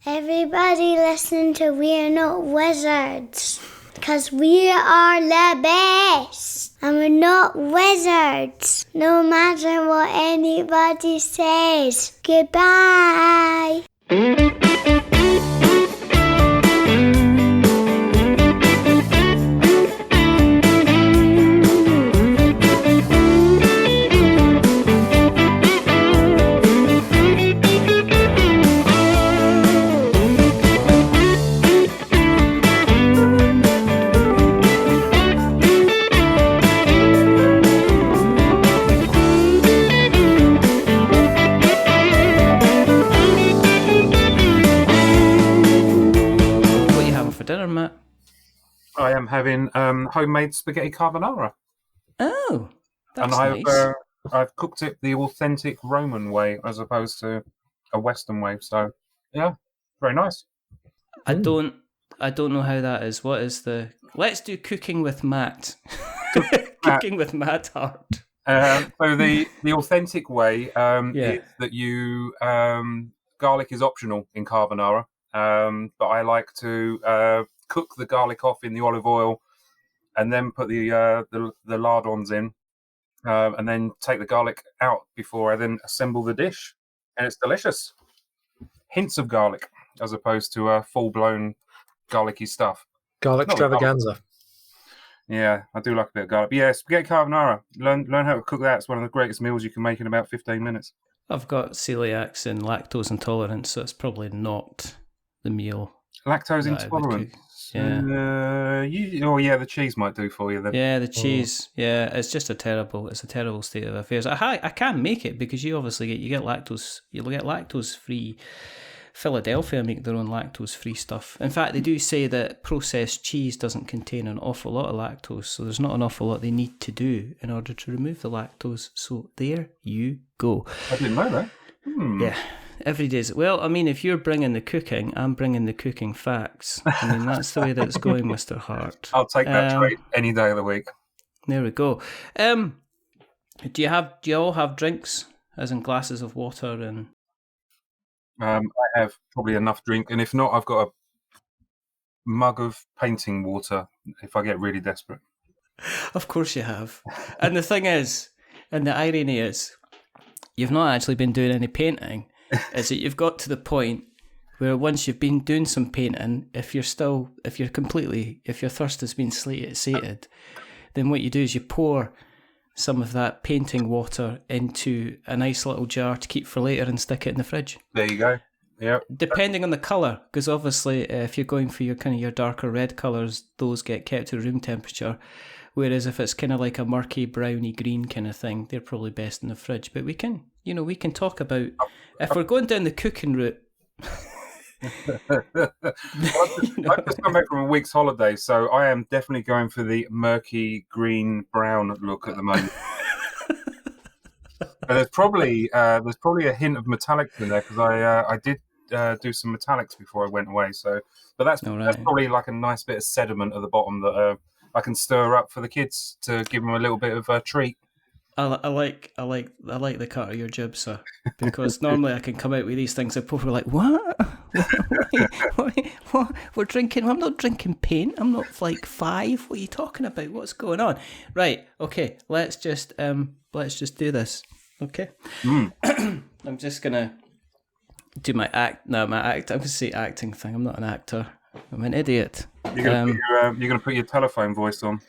Everybody listen to We're Not Wizards, because we are the best, and we're not wizards, no matter what anybody says. Goodbye. Matt? I am having homemade spaghetti carbonara. Oh, that's and nice. I've cooked it the authentic Roman way as opposed to a Western way. So, yeah, very nice. I don't know how that is. What is the? Let's do cooking with Matt. Cooking with Matt Hart. So the authentic way is that you garlic is optional in carbonara, but I like to cook the garlic off in the olive oil, and then put the lardons in, and then take the garlic out before I then assemble the dish, and it's delicious. Hints of garlic as opposed to full-blown garlicky stuff. Garlic extravaganza. Yeah, I do like a bit of garlic. But yeah, spaghetti carbonara. Learn how to cook that. It's one of the greatest meals you can make in about 15 minutes. I've got celiacs and lactose intolerance, so it's probably not the meal. Lactose intolerant. Yeah. The cheese might do for you then. Yeah, the cheese. Yeah, it's just a terrible state of affairs. I can make it because you obviously get lactose free. Philadelphia make their own lactose free stuff. In fact, they do say that processed cheese doesn't contain an awful lot of lactose, so there's not an awful lot they need to do in order to remove the lactose. So there you go. I didn't know that. Yeah. Every day. Well, I mean, if you're bringing the cooking, I'm bringing the cooking facts. I mean, that's the way that it's going, Mr. Hart. I'll take that trait any day of the week. There we go. Do you all have drinks, as in glasses of water and? I have probably enough drink, and if not, I've got a mug of painting water if I get really desperate. Of course you have. And the thing is, and the irony is, you've not actually been doing any painting. Is that you've got to the point where once you've been doing some painting, if your thirst has been sated, then what you do is you pour some of that painting water into a nice little jar to keep for later and stick it in the fridge. There you go. Yeah. Depending on the colour, because obviously if you're going for your darker red colours, those get kept to room temperature. Whereas if it's kind of like a murky browny green kind of thing, they're probably best in the fridge. But we can talk about if we're going down the cooking route. I've just come back from a week's holiday, so I am definitely going for the murky green brown look at the moment. There's probably a hint of metallics in there because I did do some metallics before I went away. So, but that's probably like a nice bit of sediment at the bottom that I can stir up for the kids to give them a little bit of a treat. I like the cut of your jib, sir, because normally I can come out with these things and people are like, what? What? We're drinking? I'm not drinking paint. I'm not like 5. What are you talking about? What's going on? Right. Okay. Let's just do this. Okay. I'm just gonna do my act. No, my act. I'm gonna say acting thing. I'm not an actor. I'm an idiot. You're gonna put your telephone voice on.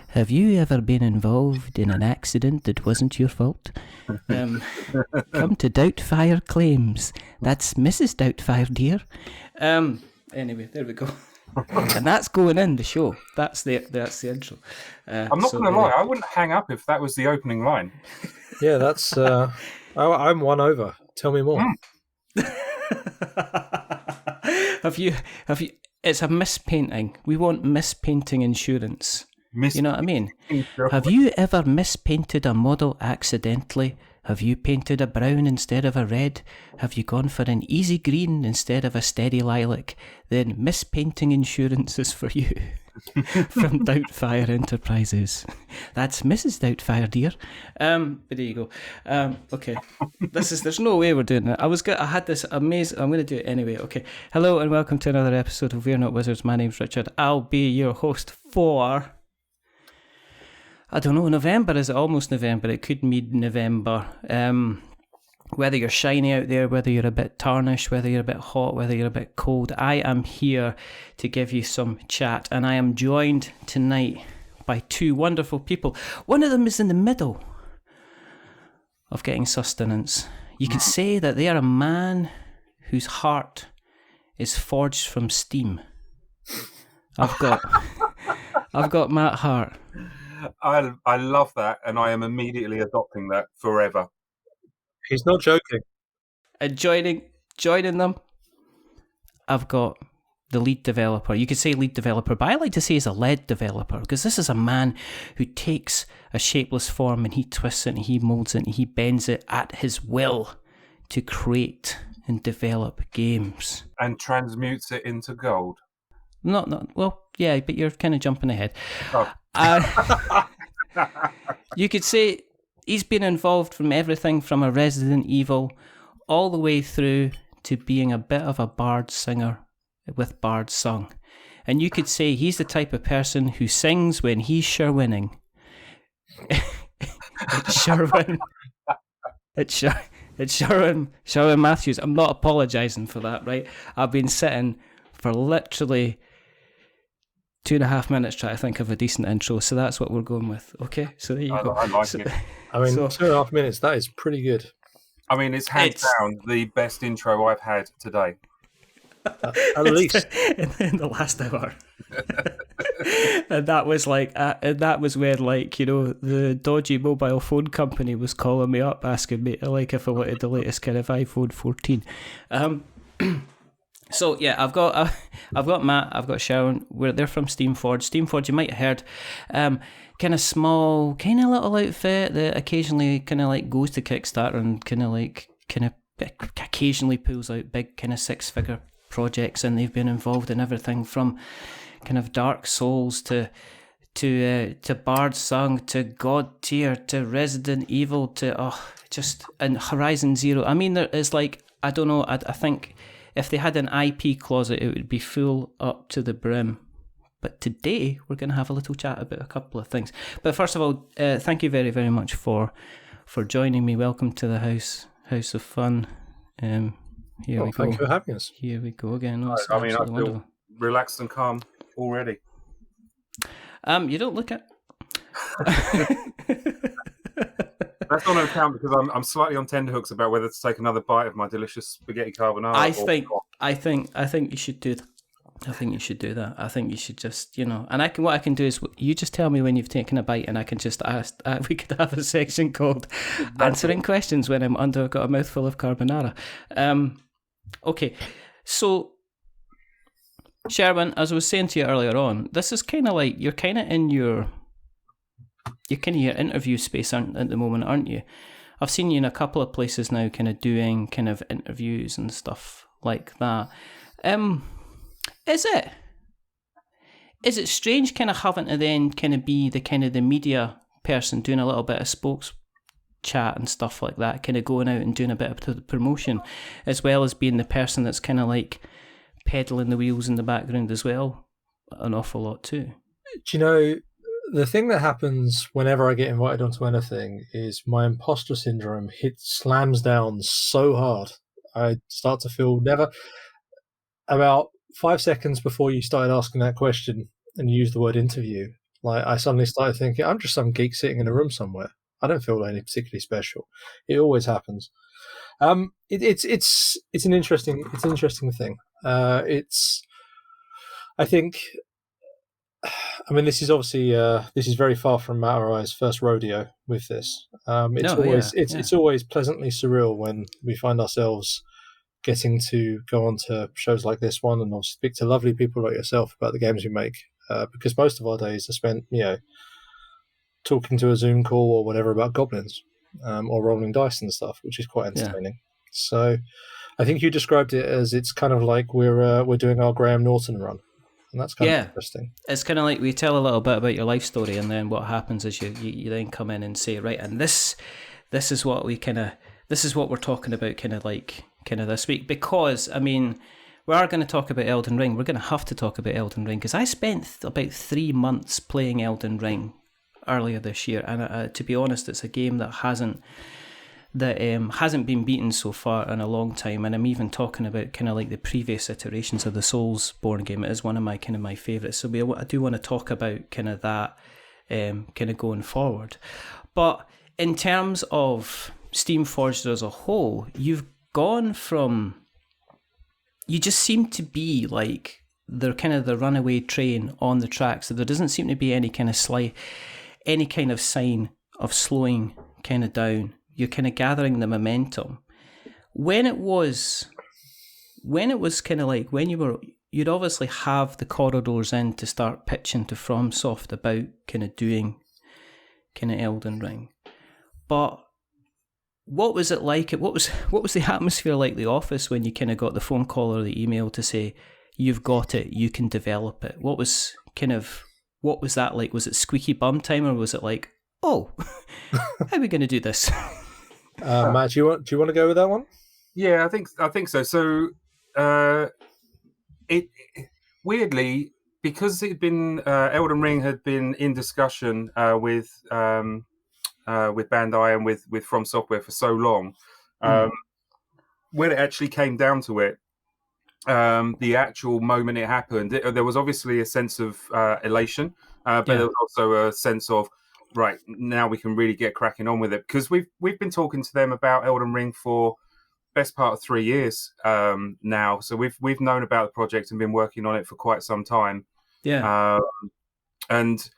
Have you ever been involved in an accident that wasn't your fault? Come to Doubtfire Claims. That's Mrs. Doubtfire, dear. Anyway, there we go. And that's going in the show. That's the intro. I'm not going to lie. I wouldn't hang up if that was the opening line. Yeah, that's. I'm won over. Tell me more. Have you? It's a mispainting. We want mispainting insurance. You know what I mean? Have you ever mispainted a model accidentally? Have you painted a brown instead of a red? Have you gone for an easy green instead of a steady lilac? Then mispainting insurance is for you. from Doubtfire Enterprises. That's Mrs. Doubtfire, dear. But there you go. Okay, there's no way we're doing that. I had this amazing. I'm going to do it anyway. Okay, hello and welcome to another episode of We're Not Wizards. My name's Richard. I'll be your host for, I don't know, November. Is it almost November? It could mean November. Whether you're shiny out there, whether you're a bit tarnished, whether you're a bit hot, whether you're a bit cold, I am here to give you some chat. And I am joined tonight by two wonderful people. One of them is in the middle of getting sustenance. You could say that they are a man whose heart is forged from steam. I've got Matt Hart. I love that, and I am immediately adopting that forever. He's not joking. And joining them, I've got the lead developer. You could say lead developer, but I like to say he's a lead developer, because this is a man who takes a shapeless form and he twists it and he molds it and he bends it at his will to create and develop games. And transmutes it into gold. Well, yeah, but you're kind of jumping ahead. Oh. You could say he's been involved from everything from a Resident Evil all the way through to being a bit of a bard singer with Bard Sung. And you could say he's the type of person who sings when he's Sherwinning. It's Sherwin. It's Sherwin Matthews. I'm not apologising for that, right? I've been sitting for literally 2.5 minutes trying to think of a decent intro, so that's what we're going with. Okay, so there you go. I like it. I mean, 2.5 minutes, that is pretty good. I mean, it's hands down the best intro I've had today. At least. In the last hour. And that was that was when, like, you know, the dodgy mobile phone company was calling me up asking me, like, if I wanted the latest kind of iPhone 14. So yeah, I've got Matt, I've got Sherwin. They're from Steamforged. Steamforged, you might have heard, kind of small, kind of little outfit that occasionally kind of like goes to Kickstarter and kind of occasionally pulls out big kind of 6-figure projects, and they've been involved in everything from kind of Dark Souls to Bard Sung to Godtear to Resident Evil to and Horizon Zero. I mean, there is, like, I don't know. I think if they had an IP closet, it would be full up to the brim. But today, we're going to have a little chat about a couple of things. But first of all, thank you very, very much for joining me. Welcome to the House of Fun. Here we go. Thank you for having us. Here we go again. No, I mean, I feel wonderful. Relaxed and calm already. You don't look it. That's not an account because I'm slightly on tenterhooks about whether to take another bite of my delicious spaghetti carbonara. I think you should do that. I think you should do that. I think you should just, you know, and what I can do is you just tell me when you've taken a bite, and I can just ask. We could have a section called answering questions when I've got a mouthful of carbonara. Okay, so Sherwin, as I was saying to you earlier on, this is kind of like you're kind of in your interview space at the moment, aren't you? I've seen you in a couple of places now, kind of doing kind of interviews and stuff like that. Is it strange kind of having to then kind of be the media person doing a little bit of spokes chat and stuff like that, kind of going out and doing a bit of the promotion, as well as being the person that's kind of like peddling the wheels in the background as well, an awful lot too? Do you know, the thing that happens whenever I get invited onto anything is my imposter syndrome slams down so hard. I start to feel about 5 seconds before you started asking that question and you used the word interview, like I suddenly started thinking, I'm just some geek sitting in a room somewhere. I don't feel any particularly special. It always happens. It's an interesting thing. I think, I mean, this is obviously this is very far from Matt or I's first rodeo with this. It's always pleasantly surreal when we find ourselves getting to go on to shows like this one and obviously speak to lovely people like yourself about the games we make, because most of our days are spent, talking to a Zoom call or whatever about goblins, or rolling dice and stuff, which is quite entertaining. Yeah. So I think you described it as it's kind of like we're doing our Graham Norton run. and that's kind of interesting. It's kind of like we tell a little bit about your life story, and then what happens is you then come in and say, right, and this is what we're talking about kind of this week, because I mean, we are going to talk about Elden Ring. We're going to have to talk about Elden Ring because I spent about 3 months playing Elden Ring earlier this year, and to be honest, it's a game that hasn't been beaten so far in a long time. And I'm even talking about kind of like the previous iterations of the Soulsborne game. It is one of my favourites. So I do want to talk about kind of that kind of going forward. But in terms of Steamforged as a whole, you've gone from, you just seem to be like they're kind of the runaway train on the tracks. So there doesn't seem to be any kind of sign of slowing kind of down. You're kind of gathering the momentum. When it was kind of like when you'd obviously have the corridors in to start pitching to FromSoft about kind of doing kind of Elden Ring. But what was it like? What was the atmosphere like the office when you kind of got the phone call or the email to say, you've got it, you can develop it? What was that like? Was it squeaky bum time, or was it like, oh, how are we going to do this? Matt, do you want to go with that one? Yeah, I think so. So, it weirdly, because it had been Elden Ring had been in discussion with Bandai and with From Software for so long, when it actually came down to it, the actual moment it happened, there was obviously a sense of elation, but there was also a sense of, right, now we can really get cracking on with it, because we've been talking to them about Elden Ring for best part of 3 years now. So we've known about the project and been working on it for quite some time. Yeah. And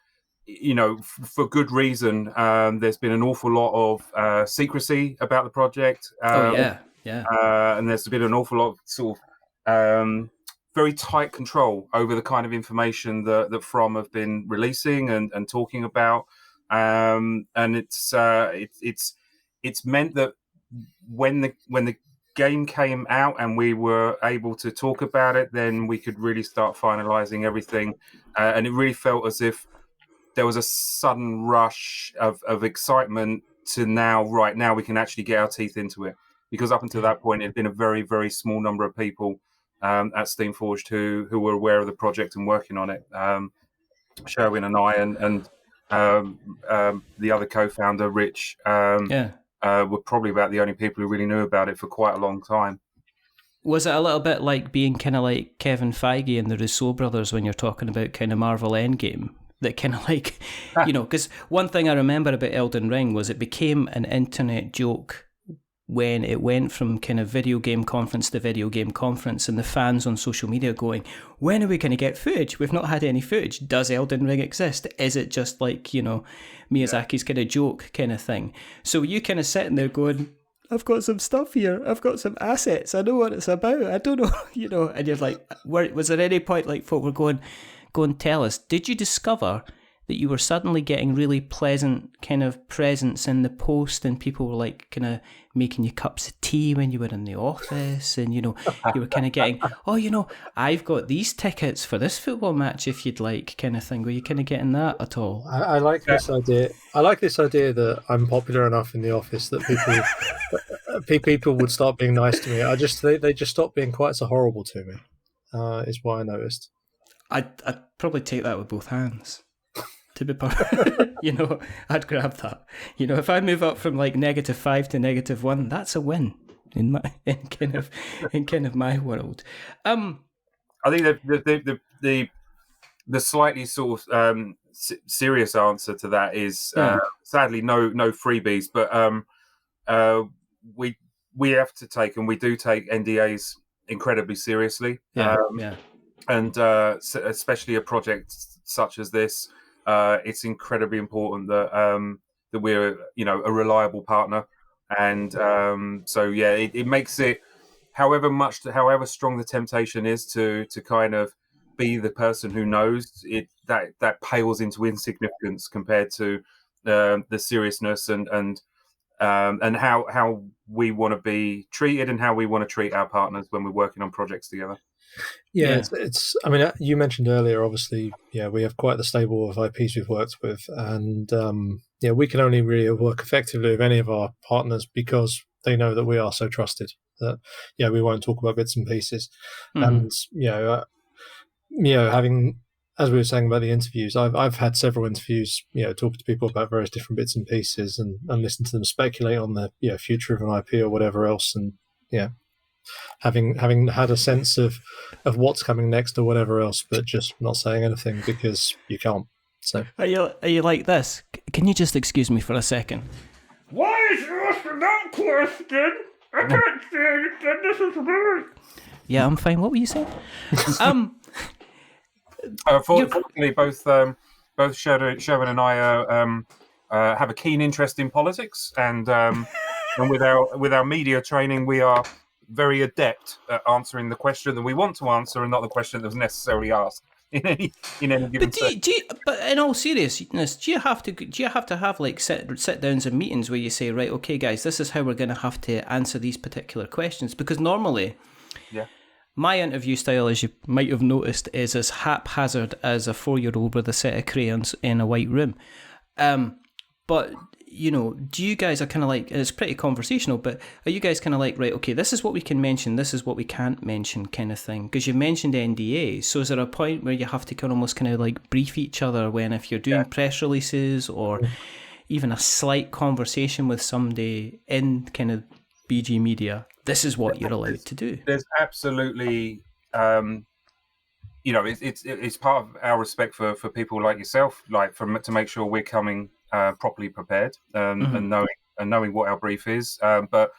you know, for good reason. There's been an awful lot of secrecy about the project. And there's been an awful lot of sort of very tight control over the kind of information that From have been releasing and talking about. And it's meant that when the game came out and we were able to talk about it, then we could really start finalizing everything. And it really felt as if there was a sudden rush of excitement to now we can actually get our teeth into it. Because up until that point, it had been a very, very small number of people at Steamforged who were aware of the project and working on it. Sherwin and I and the other co-founder, Rich, were probably about the only people who really knew about it for quite a long time. Was it a little bit like being kind of like Kevin Feige and the Rousseau brothers when you're talking about kind of Marvel Endgame? That kind of like, you know, because one thing I remember about Elden Ring was it became an internet joke when it went from kind of video game conference to video game conference, and the fans on social media going, when are we going to get footage? We've not had any footage. Does Elden Ring exist? Is it just like, you know, Miyazaki's kind of joke kind of thing? So you kind of sitting there going, I've got some stuff here. I've got some assets. I know what it's about. I don't know, you know, and you're like, was there any point like folk were going, go and tell us, did you discover that you were suddenly getting really pleasant kind of presents in the post, and people were like kind of making you cups of tea when you were in the office, and you know, you were kind of getting, oh, you know, I've got these tickets for this football match if you'd like, kind of thing? Were you kind of getting that at all? I like this idea. I like this idea that I'm popular enough in the office that people would start being nice to me. They just stopped being quite so horrible to me. Is what I noticed. I'd probably take that with both hands. To be perfect, you know, I'd grab that. You know, if I move up from like -5 to -1, that's a win in kind of my world. I think the slightly sort of serious answer to that is sadly no freebies, but we have to take, and we do take, NDAs incredibly seriously. And especially a project such as this. It's incredibly important that we're, you know, a reliable partner, and so it makes it, however strong the temptation is to kind of be the person who knows it, that pales into insignificance compared to the seriousness and and how we want to be treated and how we want to treat our partners when we're working on projects together. Yeah, it's. I mean, you mentioned earlier, obviously, we have quite the stable of IPs we've worked with, and we can only really work effectively with any of our partners because they know that we are so trusted that we won't talk about bits and pieces, and having, as we were saying about the interviews, I've had several interviews, talking to people about various different bits and pieces, and listen to them speculate on the future of an IP or whatever else, and having had a sense of what's coming next or whatever else, but just not saying anything because you can't. So are you like this? Can you just excuse me for a second? Why is you asking that question? I can't say anything. This is weird. Yeah, I'm fine. What were you saying? Fortunately, both Sherwin and I have a keen interest in politics, and with our media training, we are very adept at answering the question that we want to answer, and not the question that was necessarily asked in any given. But in all seriousness, do you have to have like sit downs and meetings where you say, right, okay, guys, this is how we're going to have to answer these particular questions? Because normally, my interview style, as you might have noticed, is as haphazard as a 4-year-old with a set of crayons in a white room. But do you guys are kind of like, it's pretty conversational, but are you guys kind of like, right, okay, this is what we can mention, this is what we can't mention kind of thing? Because you mentioned NDAs, so is there a point where you have to almost kind of like brief each other when, if you're doing press releases or even a slight conversation with somebody in kind of BG Media, this is what you're allowed to do? There's absolutely, it's part of our respect for people like yourself, like to make sure we're coming properly prepared and knowing what our brief is. But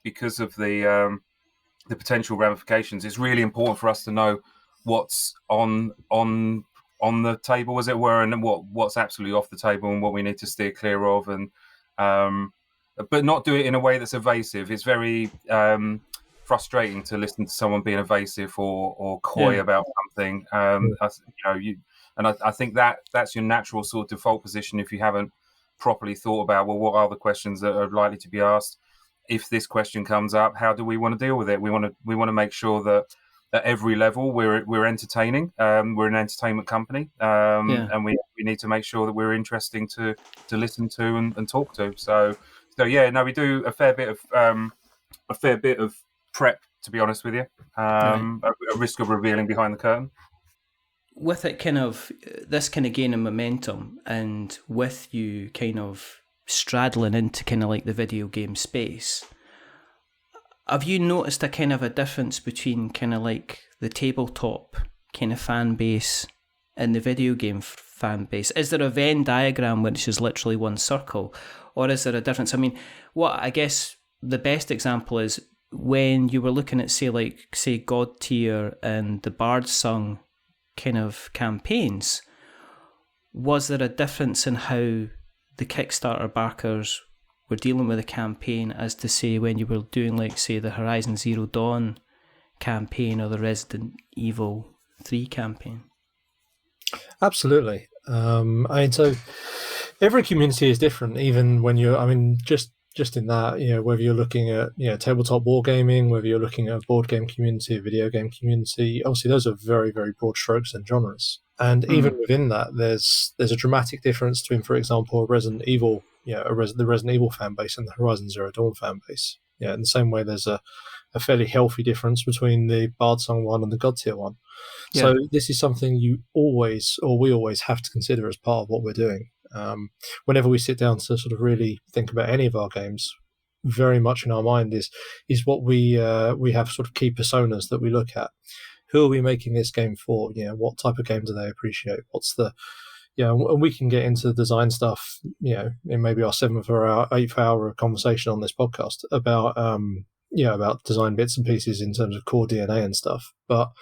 because of the potential ramifications, it's really important for us to know what's on the table, as it were, and what's absolutely off the table and what we need to steer clear of, and but not do it in a way that's evasive. It's very frustrating to listen to someone being evasive or coy about something. I think that's your natural sort of default position if you haven't properly thought about, well, what are the questions that are likely to be asked? If this question comes up, how do we want to deal with it? We want to make sure that at every level we're entertaining. We're an entertainment company, and we need to make sure that we're interesting to listen to and talk to. So we do a fair bit of prep, to be honest with you. A risk of revealing behind the curtain. With it this gaining momentum, and with you kind of straddling into kind of like the video game space, have you noticed a kind of a difference between kind of like the tabletop kind of fan base and the video game fan base? Is there a Venn diagram which is literally one circle, or is there a difference? I mean, what I guess the best example is when you were looking at say Godtear and the Bard Sung kind of campaigns, was there a difference in how the Kickstarter backers were dealing with the campaign as to say when you were doing like say the Horizon Zero Dawn campaign or the Resident Evil 3 campaign? Absolutely. So every community is different, even when you're, just in that, whether you're looking at, tabletop wargaming, whether you're looking at a board game community, a video game community, obviously those are very, very broad strokes and genres. And even within that, there's a dramatic difference between, for example, a Resident Evil, the Resident Evil fan base and the Horizon Zero Dawn fan base. Yeah, in the same way, there's a fairly healthy difference between the Bard Sung one and the Godtear one. Yeah. So this is something we always have to consider as part of what we're doing. Whenever we sit down to sort of really think about any of our games, very much in our mind is what we have sort of key personas that we look at. Who are we making this game for? What type of game do they appreciate? What's the and we can get into the design stuff, in maybe our 7th or our 8th hour of conversation on this podcast about about design bits and pieces in terms of core DNA and stuff. But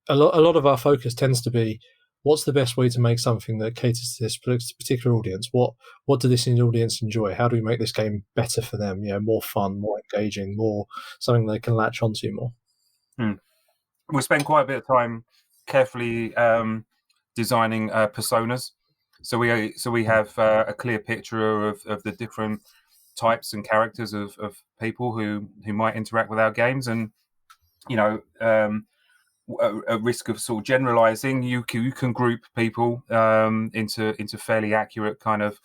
a lot of our focus tends to be, what's the best way to make something that caters to this particular audience? What do this audience enjoy? How do we make this game better for them? More fun, more engaging, more something they can latch onto more. We spend quite a bit of time carefully designing personas. So we have a clear picture of the different types and characters of people who might interact with our games, and a risk of sort of generalizing, you can group people into fairly accurate kind of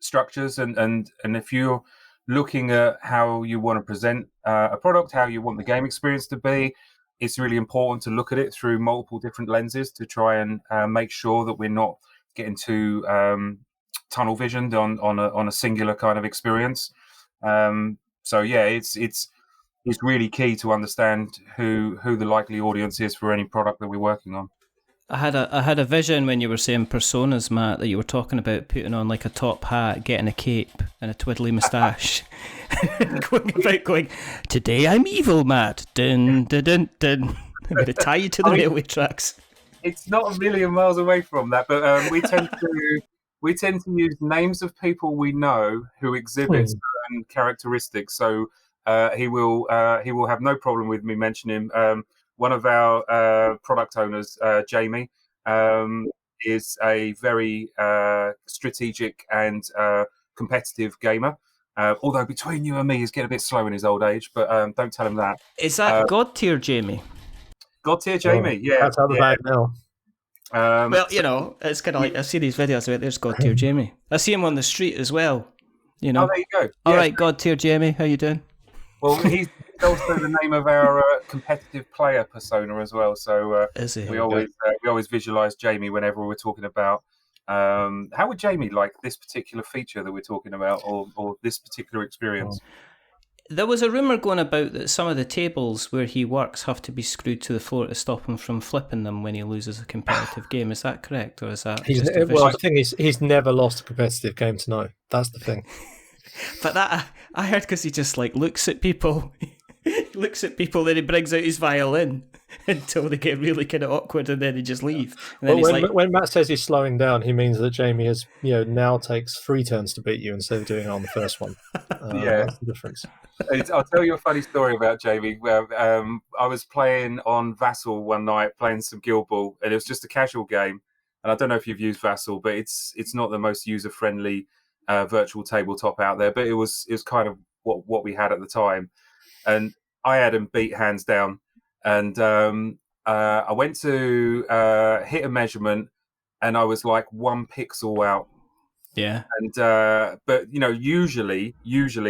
structures, and if you're looking at how you want to present a product, how you want the game experience to be, it's really important to look at it through multiple different lenses to try and make sure that we're not getting too tunnel visioned on a singular kind of experience. So yeah, it's really key to understand who the likely audience is for any product that we're working on. I had a vision when you were saying personas, Matt, that you were talking about putting on like a top hat, getting a cape and a twiddly moustache, going, today I'm evil, Matt. Dun, dun, dun, dun. I'm going to tie you to the railway tracks. It's not a million miles away from that, but we tend to use names of people we know who exhibit certain characteristics. So he will have no problem with me mentioning one of our product owners, Jamie, is a very strategic and competitive gamer. Although between you and me, he's getting a bit slow in his old age, but don't tell him that. Is that Godtear Jamie? Godtear Jamie, yeah. That's how the bag now. Well, it's kind of like I see these videos of it. There's Godtear Jamie. I see him on the street as well. Oh, there you go. All right, Godtear Jamie, how you doing? Well, he's also the name of our competitive player persona as well. So is he? we always visualize Jamie whenever we're talking about how would Jamie like this particular feature that we're talking about, or this particular experience. There was a rumour going about that some of the tables where he works have to be screwed to the floor to stop him from flipping them when he loses a competitive game. Is that correct, or is that? The thing is, he's never lost a competitive game to know. That's the thing. But that I heard because he just like looks at people, then he brings out his violin until they get really kind of awkward, and then he just leave. And then when Matt says he's slowing down, he means that Jamie has now takes 3 turns to beat you instead of doing it on the first one. That's the difference. I'll tell you a funny story about Jamie. Where I was playing on Vassal one night, playing some Guild Ball, and it was just a casual game. And I don't know if you've used Vassal, but it's not the most user friendly virtual tabletop out there. But it was kind of what we had at the time, and I had him beat hands down. And I went to hit a measurement, and I was like 1 pixel out. Yeah. And but usually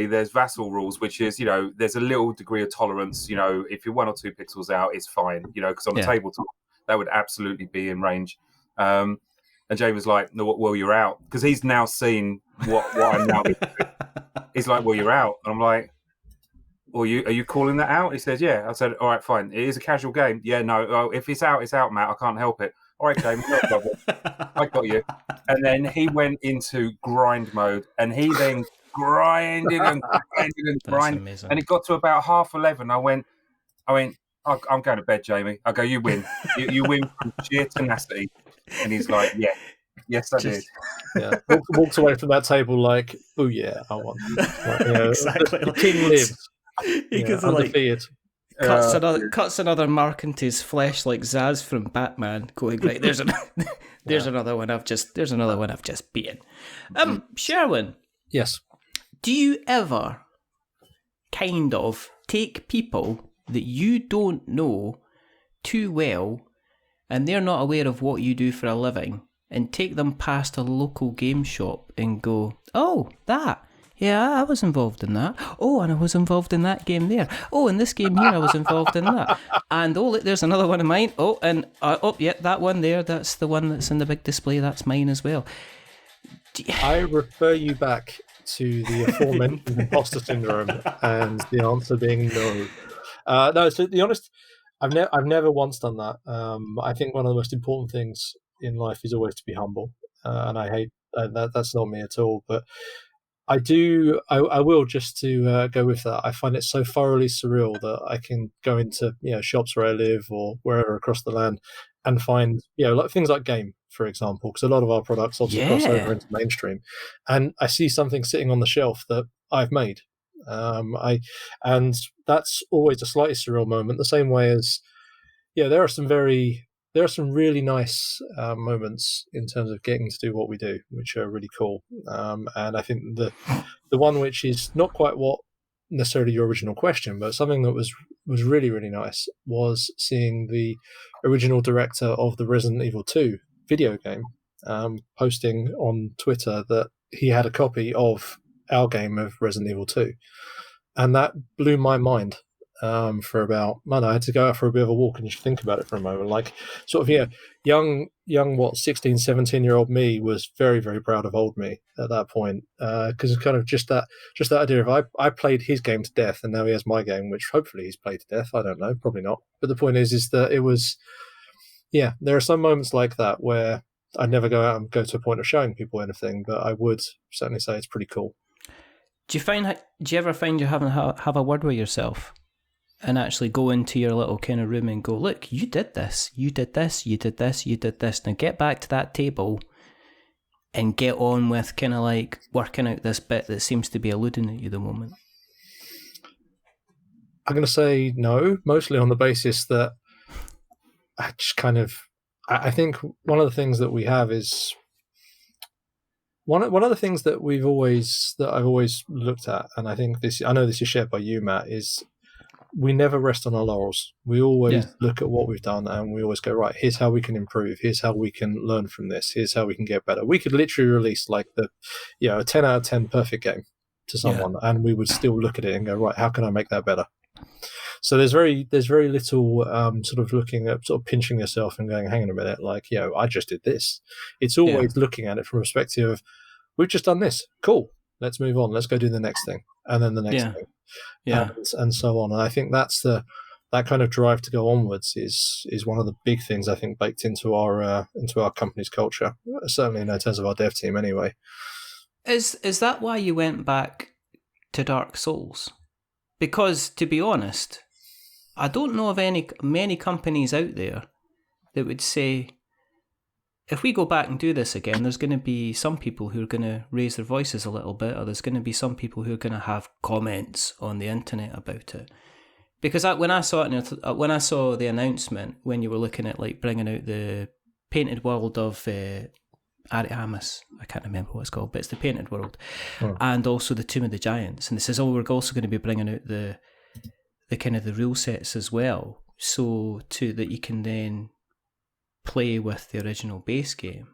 there's Vassal rules, which is there's a little degree of tolerance. If you're 1 or 2 pixels out, it's fine. Because on the tabletop that would absolutely be in range. And Jay was like, "No, well, you're out," because he's now seen what I'm now. He's like, "Well, you're out," and I'm like, "Well, are you calling that out?" He says, "Yeah." I said, "All right, fine. It is a casual game." "Yeah, no. If it's out, Matt. I can't help it." "All right, Jamie, no problem. I got you." And then he went into grind mode, and he then grinded and grinded, and it got to about 11:30. I went, I'm going to bed, Jamie. I go, "You win. You win from sheer tenacity." And he's like, "Yeah, yes, I did." Yeah, walks away from that table like, "Oh yeah, I won." Exactly. The king lives. Undefeated. Cuts another mark into his flesh like Zaz from Batman, going, right, there's another one I've just beaten. Sherwin. Yes. Do you ever kind of take people that you don't know too well and they're not aware of what you do for a living and take them past a local game shop and go, "Oh, that. Yeah, I was involved in that. Oh, and I was involved in that game there. Oh, in this game here, I was involved in that. And oh, look, there's another one of mine. Oh, and that one there, that's the one that's in the big display. That's mine as well." I refer you back to the aforementioned imposter syndrome, and the answer being no. No, to be honest, I've never once done that. I think one of the most important things in life is always to be humble, and I hate that's not me at all, but. I will just to go with that. I find it so thoroughly surreal that I can go into shops where I live or wherever across the land and find like things like game, for example, because a lot of our products also cross over into mainstream, and I see something sitting on the shelf that I've made. And that's always a slightly surreal moment. The same way as there are some very there are some really nice moments in terms of getting to do what we do, which are really cool. And I think the one which is not quite what necessarily your original question, but something that was really, really nice was seeing the original director of the Resident Evil 2 video game posting on Twitter that he had a copy of our game of Resident Evil 2. And that blew my mind for about, I had to go out for a bit of a walk and just think about it for a moment. Like, sort of, young, 16, 17-year-old me was very, very proud of old me at that point. Because it's kind of just that idea of I played his game to death and now he has my game, which hopefully he's played to death. I don't know, probably not. But the point is that it was, there are some moments like that where I'd never go out and go to a point of showing people anything, but I would certainly say it's pretty cool. Do you ever find you're having to have a word with yourself and actually go into your little kind of room and go, look, you did this, you did this, you did this, you did this. Now get back to that table and get on with kind of like working out this bit that seems to be eluding at you at the moment? I'm going to say no, mostly on the basis that I just kind of, I think one of the things that we have is, one of the things that I've always looked at, and I know this is shared by you, Matt, is we never rest on our laurels. We always look at what we've done and we always go, right, here's how we can improve. Here's how we can learn from this. Here's how we can get better. We could literally release like a 10 out of 10 perfect game to someone and we would still look at it and go, right, how can I make that better? So there's very little sort of looking at, sort of pinching yourself and going, hang on a minute, like, I just did this. It's always looking at it from a perspective of, we've just done this. Cool. Let's move on. Let's go do the next thing. And then the next thing. Yeah. And so on. And I think that's that kind of drive to go onwards is one of the big things I think baked into our company's culture, certainly in terms of our dev team anyway. Is that why you went back to Dark Souls? Because to be honest, I don't know of many companies out there that would say, if we go back and do this again, there's going to be some people who are going to raise their voices a little bit, or there's going to be some people who are going to have comments on the internet about it. Because when I saw the announcement, when you were looking at like bringing out the painted world of Ariamis, I can't remember what it's called, but it's the painted world, and also the Tomb of the Giants, and it says, we're also going to be bringing out the kind of the rule sets as well, so that you can then play with the original base game.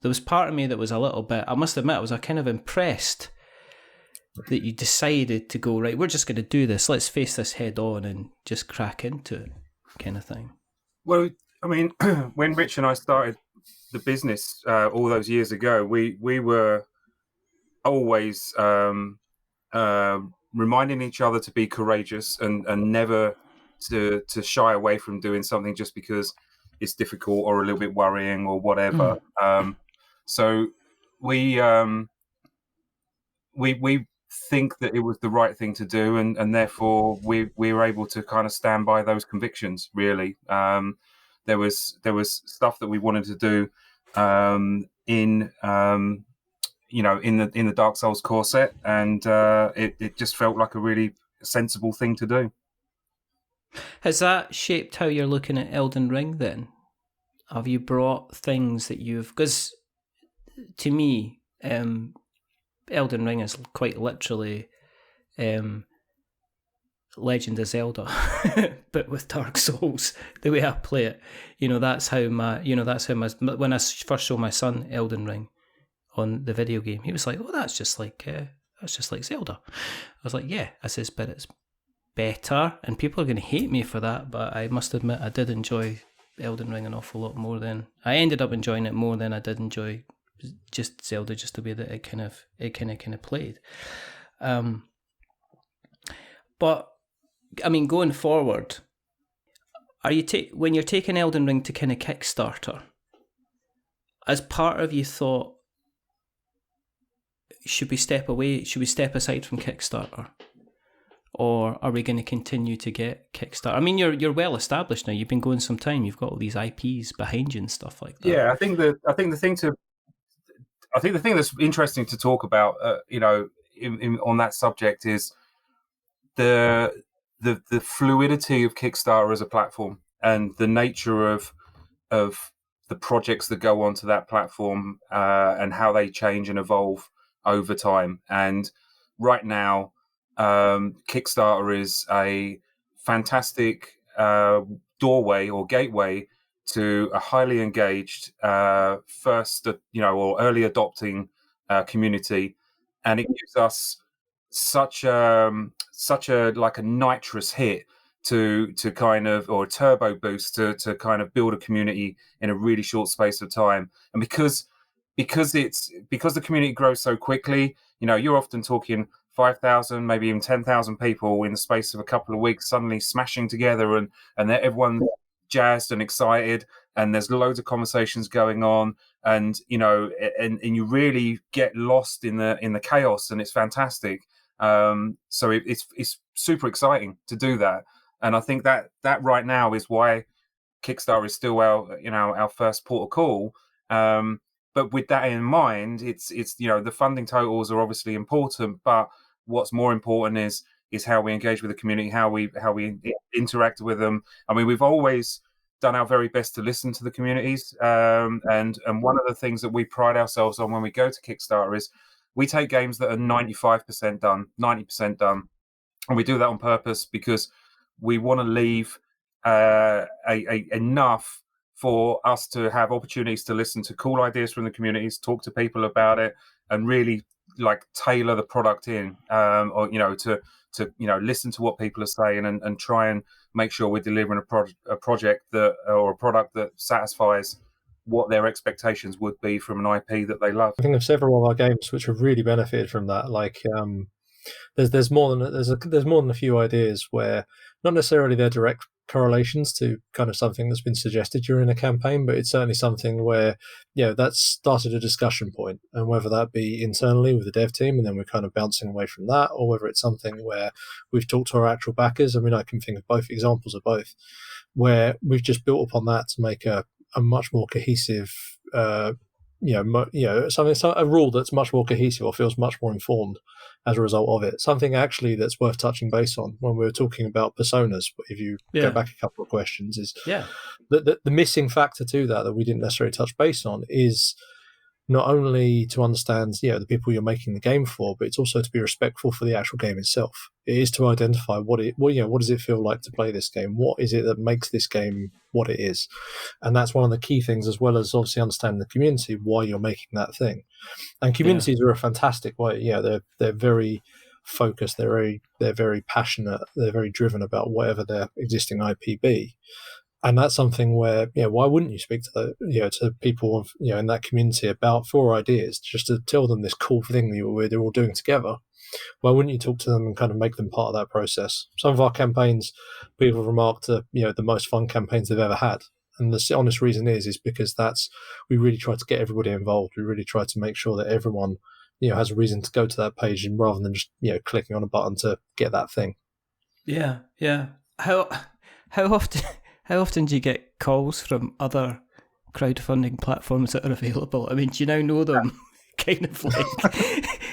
There was part of me that was a little bit, I must admit, I was kind of impressed that you decided to go, right, we're just going to do this, let's face this head on and just crack into it, kind of thing. Well, I mean, when Rich and I started the business all those years ago, we were always reminding each other to be courageous and never to shy away from doing something just because it's difficult or a little bit worrying or whatever. So we think that it was the right thing to do, and therefore we were able to kind of stand by those convictions. Really, there was stuff that we wanted to do in the Dark Souls core set, and it just felt like a really sensible thing to do. Has that shaped how you're looking at Elden Ring then? Have you brought things that because to me, Elden Ring is quite literally Legend of Zelda, but with Dark Souls, the way I play it. That's how when I first showed my son Elden Ring on the video game, he was like, that's just like Zelda. I was like, yeah, I says, but it's better, and people are going to hate me for that, but I must admit I did enjoy Elden Ring an awful lot more than I ended up enjoying it more than I did enjoy just Zelda, just the way that it kind of played. But I mean, going forward, are you when you're taking Elden Ring to kind of Kickstarter, as part of you thought, should we step aside from Kickstarter? Or are we going to continue to get Kickstarter? I mean, you're well established now. You've been going some time. You've got all these IPs behind you and stuff like that. Yeah, I think the thing that's interesting to talk about, on that subject is the fluidity of Kickstarter as a platform and the nature of of the projects that go onto that platform and how they change and evolve over time. And right now, Kickstarter is a fantastic doorway or gateway to a highly engaged first, or early adopting community, and it gives us such a like a nitrous hit to kind of, or a turbo boost to kind of build a community in a really short space of time. And because the community grows so quickly, you're often talking 5,000, maybe even 10,000 people in the space of a couple of weeks suddenly smashing together, and everyone's jazzed and excited, and there's loads of conversations going on, and and you really get lost in the chaos, and it's fantastic. So it's super exciting to do that, and I think that right now is why Kickstarter is still our first port of call. But with that in mind, it's the funding totals are obviously important, but what's more important is how we engage with the community, how we interact with them. I mean, we've always done our very best to listen to the communities, and one of the things that we pride ourselves on when we go to Kickstarter is we take games that are 95% done, 90% done, and we do that on purpose because we want to leave enough for us to have opportunities to listen to cool ideas from the communities, talk to people about it, and really tailor the product in, or to listen to what people are saying and try and make sure we're delivering a project or a product that satisfies what their expectations would be from an IP that they love. I think of several of our games which have really benefited from that. There's more than a few ideas where not necessarily they're direct correlations to kind of something that's been suggested during a campaign, but it's certainly something where that's started a discussion point, and whether that be internally with the dev team and then we're kind of bouncing away from that, or whether it's something where we've talked to our actual backers. I mean, I can think of both examples of both where we've just built upon that to make a much more cohesive a rule that's much more cohesive or feels much more informed as a result of it. Something actually that's worth touching base on when we were talking about personas, if you go back a couple of questions, is the missing factor to that we didn't necessarily touch base on is not only to understand the people you're making the game for, but it's also to be respectful for the actual game itself. It is to identify what does it feel like to play this game? What is it that makes this game what it is? And that's one of the key things, as well as obviously understanding the community, why you're making that thing. And communities are a fantastic way. They're very focused. They're very passionate. They're very driven about whatever their existing IP be. And that's something where, why wouldn't you speak to to people in that community about 4 ideas, just to tell them this cool thing they're all doing together? Why wouldn't you talk to them and kind of make them part of that process? Some of our campaigns, people have remarked, are the most fun campaigns they've ever had. And the honest reason is because we really try to get everybody involved. We really try to make sure that everyone, has a reason to go to that page, and rather than just, clicking on a button to get that thing. Yeah. How often do you get calls from other crowdfunding platforms that are available? I mean, do you now know them? Kind of like,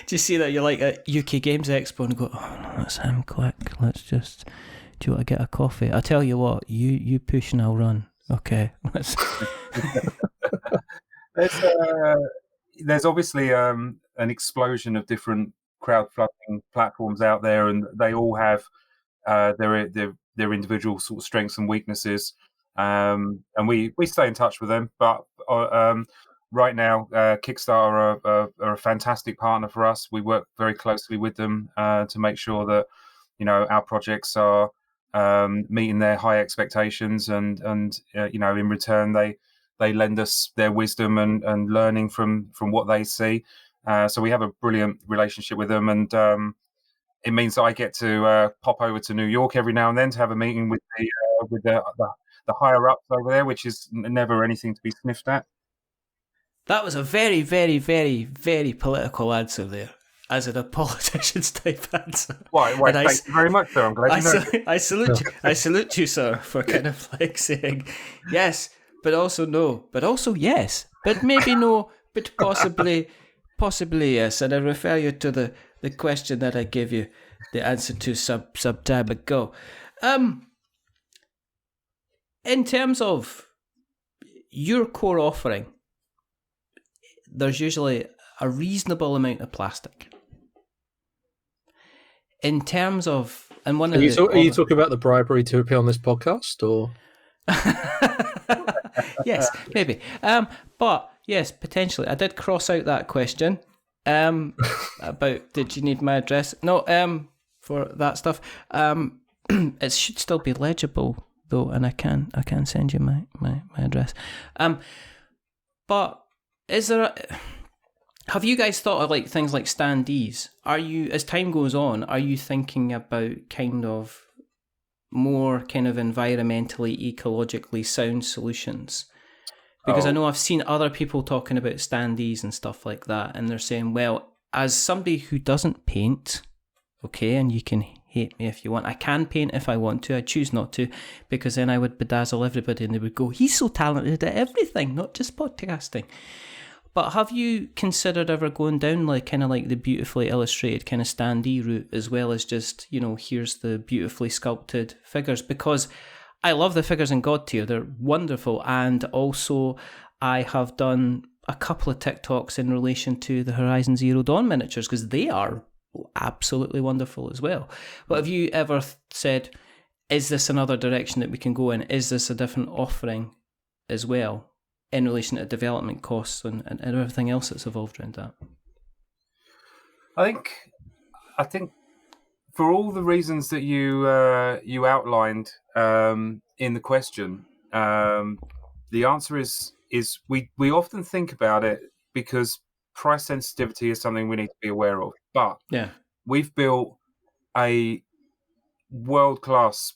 do you see that you're like at UK Games Expo and go, oh no, that's him, quick, do you want to get a coffee? I tell you what, you push and I'll run. Okay. There's obviously an explosion of different crowdfunding platforms out there, and they all have their individual sort of strengths and weaknesses, and we stay in touch with them. But right now, Kickstarter are a fantastic partner for us. We work very closely with them to make sure that our projects are meeting their high expectations, and in return they lend us their wisdom and learning from what they see. So we have a brilliant relationship with them, and it means that I get to pop over to New York every now and then to have a meeting with the higher ups over there, which is never anything to be sniffed at. That was a very, very, very, very political answer there, as in a politician's type answer. Why? Thank you very much, sir. I'm glad you know. I salute you, sir, for kind of like saying yes, but also no, but also yes, but maybe no, but possibly yes. And I refer you to the question that I gave you the answer to some time ago. In terms of, your core offering, there's usually a reasonable amount of plastic. In terms of, and one are you talking about the bribery to appear on this podcast, or? Yes, maybe. But yes, potentially. I did cross out that question. About did you need my address? No. For that stuff. It should still be legible though, and I can send you my address. But is there? Have you guys thought of like things like Standees? Are you, as time goes on, are you thinking about kind of more kind of environmentally, ecologically sound solutions? Because I know I've seen other people talking about Standees and stuff like that, and they're saying, well, as somebody who doesn't paint, okay, and you can hate me if you want, I can paint if I want to, I choose not to, because then I would bedazzle everybody and they would go, he's so talented at everything, not just podcasting. But have you considered ever going down like kind of like the beautifully illustrated kind of Standee route, as well as just, you know, here's the beautifully sculpted figures? Because I love the figures in Godtear, they're wonderful. And also I have done a couple of TikToks in relation to the Horizon Zero Dawn miniatures, because they are absolutely wonderful as well. But have you ever said, is this another direction that we can go in? Is this a different offering as well, in relation to development costs and everything else that's evolved around that? I think for all the reasons that you outlined in the question, the answer is we often think about it because price sensitivity is something we need to be aware of. But we've built a world-class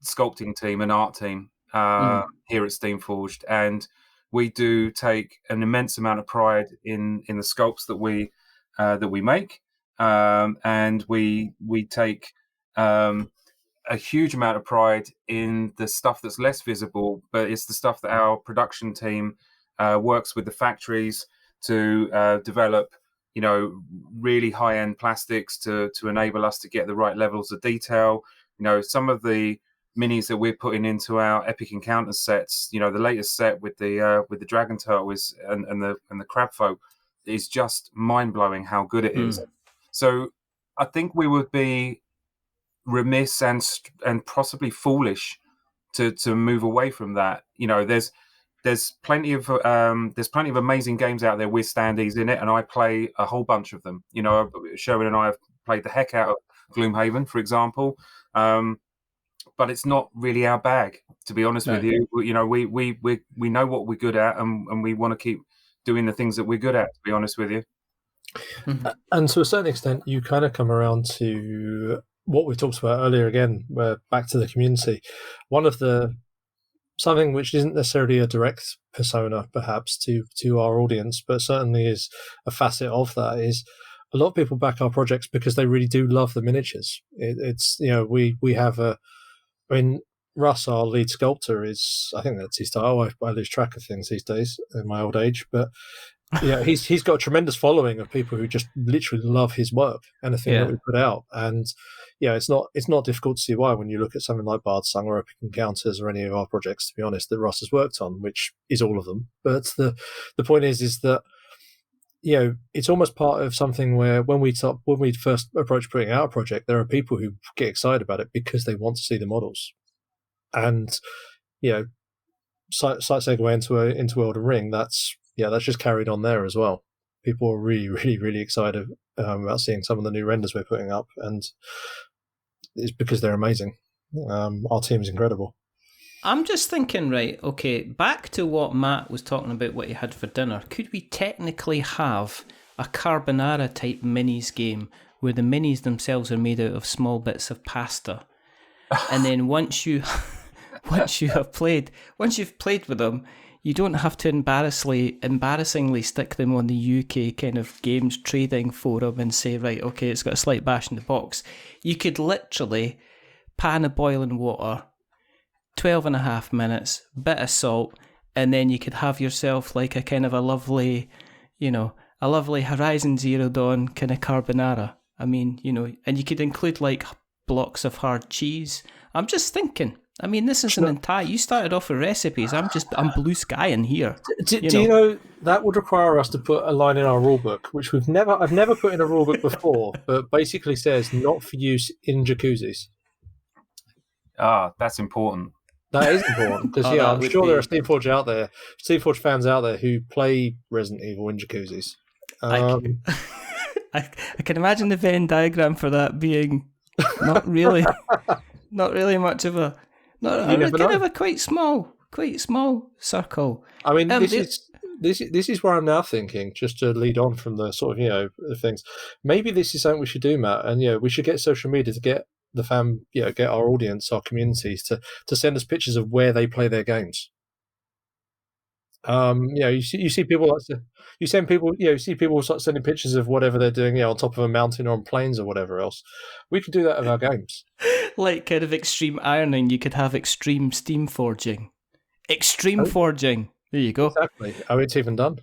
sculpting team, an art team here at Steamforged, and we do take an immense amount of pride in the sculpts that we make, and we take a huge amount of pride in the stuff that's less visible, but it's the stuff that our production team works with the factories to develop, you know, really high-end plastics to enable us to get the right levels of detail. You know, some of the minis that we're putting into our Epic Encounters sets, you know, the latest set with the dragon turtle is and the crab folk is just mind-blowing how good it is. So I think we would be remiss and possibly foolish to move away from that. You know, there's plenty of amazing games out there with Standees in it, and I play a whole bunch of them. You know, Sherwin and I have played the heck out of Gloomhaven, for example. But it's not really our bag, to be honest with you. You know, we know what we're good at, and we want to keep doing the things that we're good at, to be honest with you. And to a certain extent, you kind of come around to what we talked about earlier again, where back to the community. One of something which isn't necessarily a direct persona, perhaps, to our audience, but certainly is a facet of that, is a lot of people back our projects because they really do love the miniatures. It's, you know, we have I mean, Russ, our lead sculptor, I think that's his title. I lose track of things these days in my old age, but yeah, he's got a tremendous following of people who just literally love his work, anything that we put out. And yeah, it's not difficult to see why when you look at something like Bard's Song or Epic Encounters or any of our projects, to be honest, that Russ has worked on, which is all of them. But the point is that, you know, it's almost part of something where when we first approach putting out a project, there are people who get excited about it because they want to see the models. And, you know, slight segue into Elden Ring, that's just carried on there as well. People are really, really, really excited about seeing some of the new renders we're putting up, and it's because they're amazing. Our team is incredible. I'm just thinking, right, okay, back to what Matt was talking about, what he had for dinner. Could we technically have a Carbonara type minis game where the minis themselves are made out of small bits of pasta, and then once you've played with them, you don't have to embarrassingly stick them on the UK kind of games trading forum and say, right, okay, it's got a slight bash in the box. You could literally pan of boiling water, 12.5 minutes, bit of salt, and then you could have yourself like a kind of a lovely Horizon Zero Dawn kind of carbonara. I mean, you know, and you could include like blocks of hard cheese. I'm just thinking, I mean, this is an entire. You started off with recipes. I'm blue sky in here. Do you know that would require us to put a line in our rulebook, which I've never put in a rulebook before, but basically says not for use in jacuzzis. That's important. That is important because I'm sure there are Steamforged fans out there who play Resident Evil in jacuzzis. I can imagine the Venn diagram for that being not really much of a. Kind of a quite small circle. I mean, this is where I'm now thinking, just to lead on from the sort of things. Maybe this is something we should do, Matt, and we should get social media to get the fan, get our audience, our communities to send us pictures of where they play their games. You see people see people start sending pictures of whatever they're doing, on top of a mountain or on planes or whatever else. We could do that with our games. Like kind of extreme ironing, you could have extreme steam forging. Forging. There you go. Exactly. Oh, it's even done.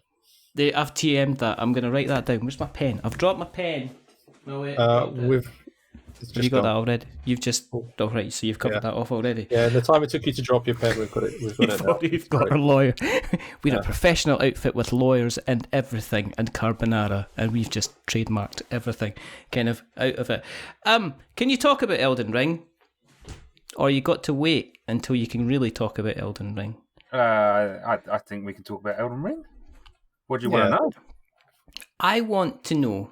I've TM'd that. I'm going to write that down. Where's my pen? I've dropped my pen. No, wait. Have you got that already? You've just... right, so you've covered that off already. Yeah, in the time it took you to drop your pen, we've got it now. We've got our lawyer. We're a professional outfit with lawyers and everything, and Carbonara, and we've just trademarked everything kind of out of it. Can you talk about Elden Ring? Or you got to wait until you can really talk about Elden Ring? I think we can talk about Elden Ring. What do you want to know? I want to know...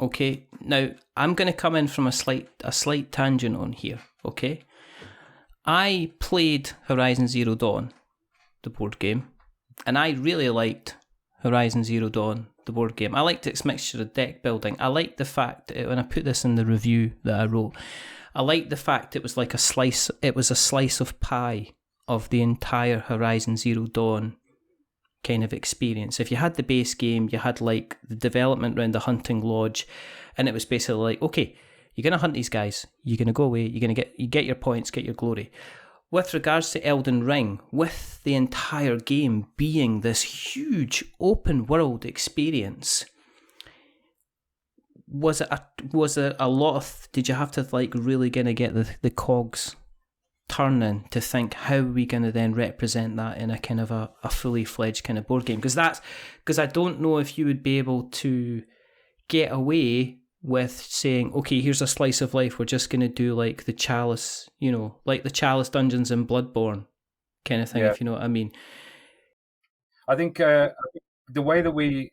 Okay, now I'm going to come in from a slight tangent on here, okay? I played Horizon Zero Dawn, the board game, and I really liked Horizon Zero Dawn, the board game. I liked its mixture of deck building. I liked the fact that, when I put this in the review that I wrote, I liked the fact it was like a slice of pie of the entire Horizon Zero Dawn kind of experience. If you had the base game, you had like the development around the hunting lodge, and it was basically like, okay, you're going to hunt these guys, you're going to go away, you get your points, get your glory. With regards to Elden Ring, with the entire game being this huge open world experience, was it a lot of, did you have to like really gonna get the cogs turning to think, how are we going to then represent that in a kind of a fully fledged kind of board game? Because I don't know if you would be able to get away with saying, okay, here's a slice of life, we're just going to do like the Chalice, like the Chalice dungeons in Bloodborne kind of thing, if you know what I mean. I think the way that we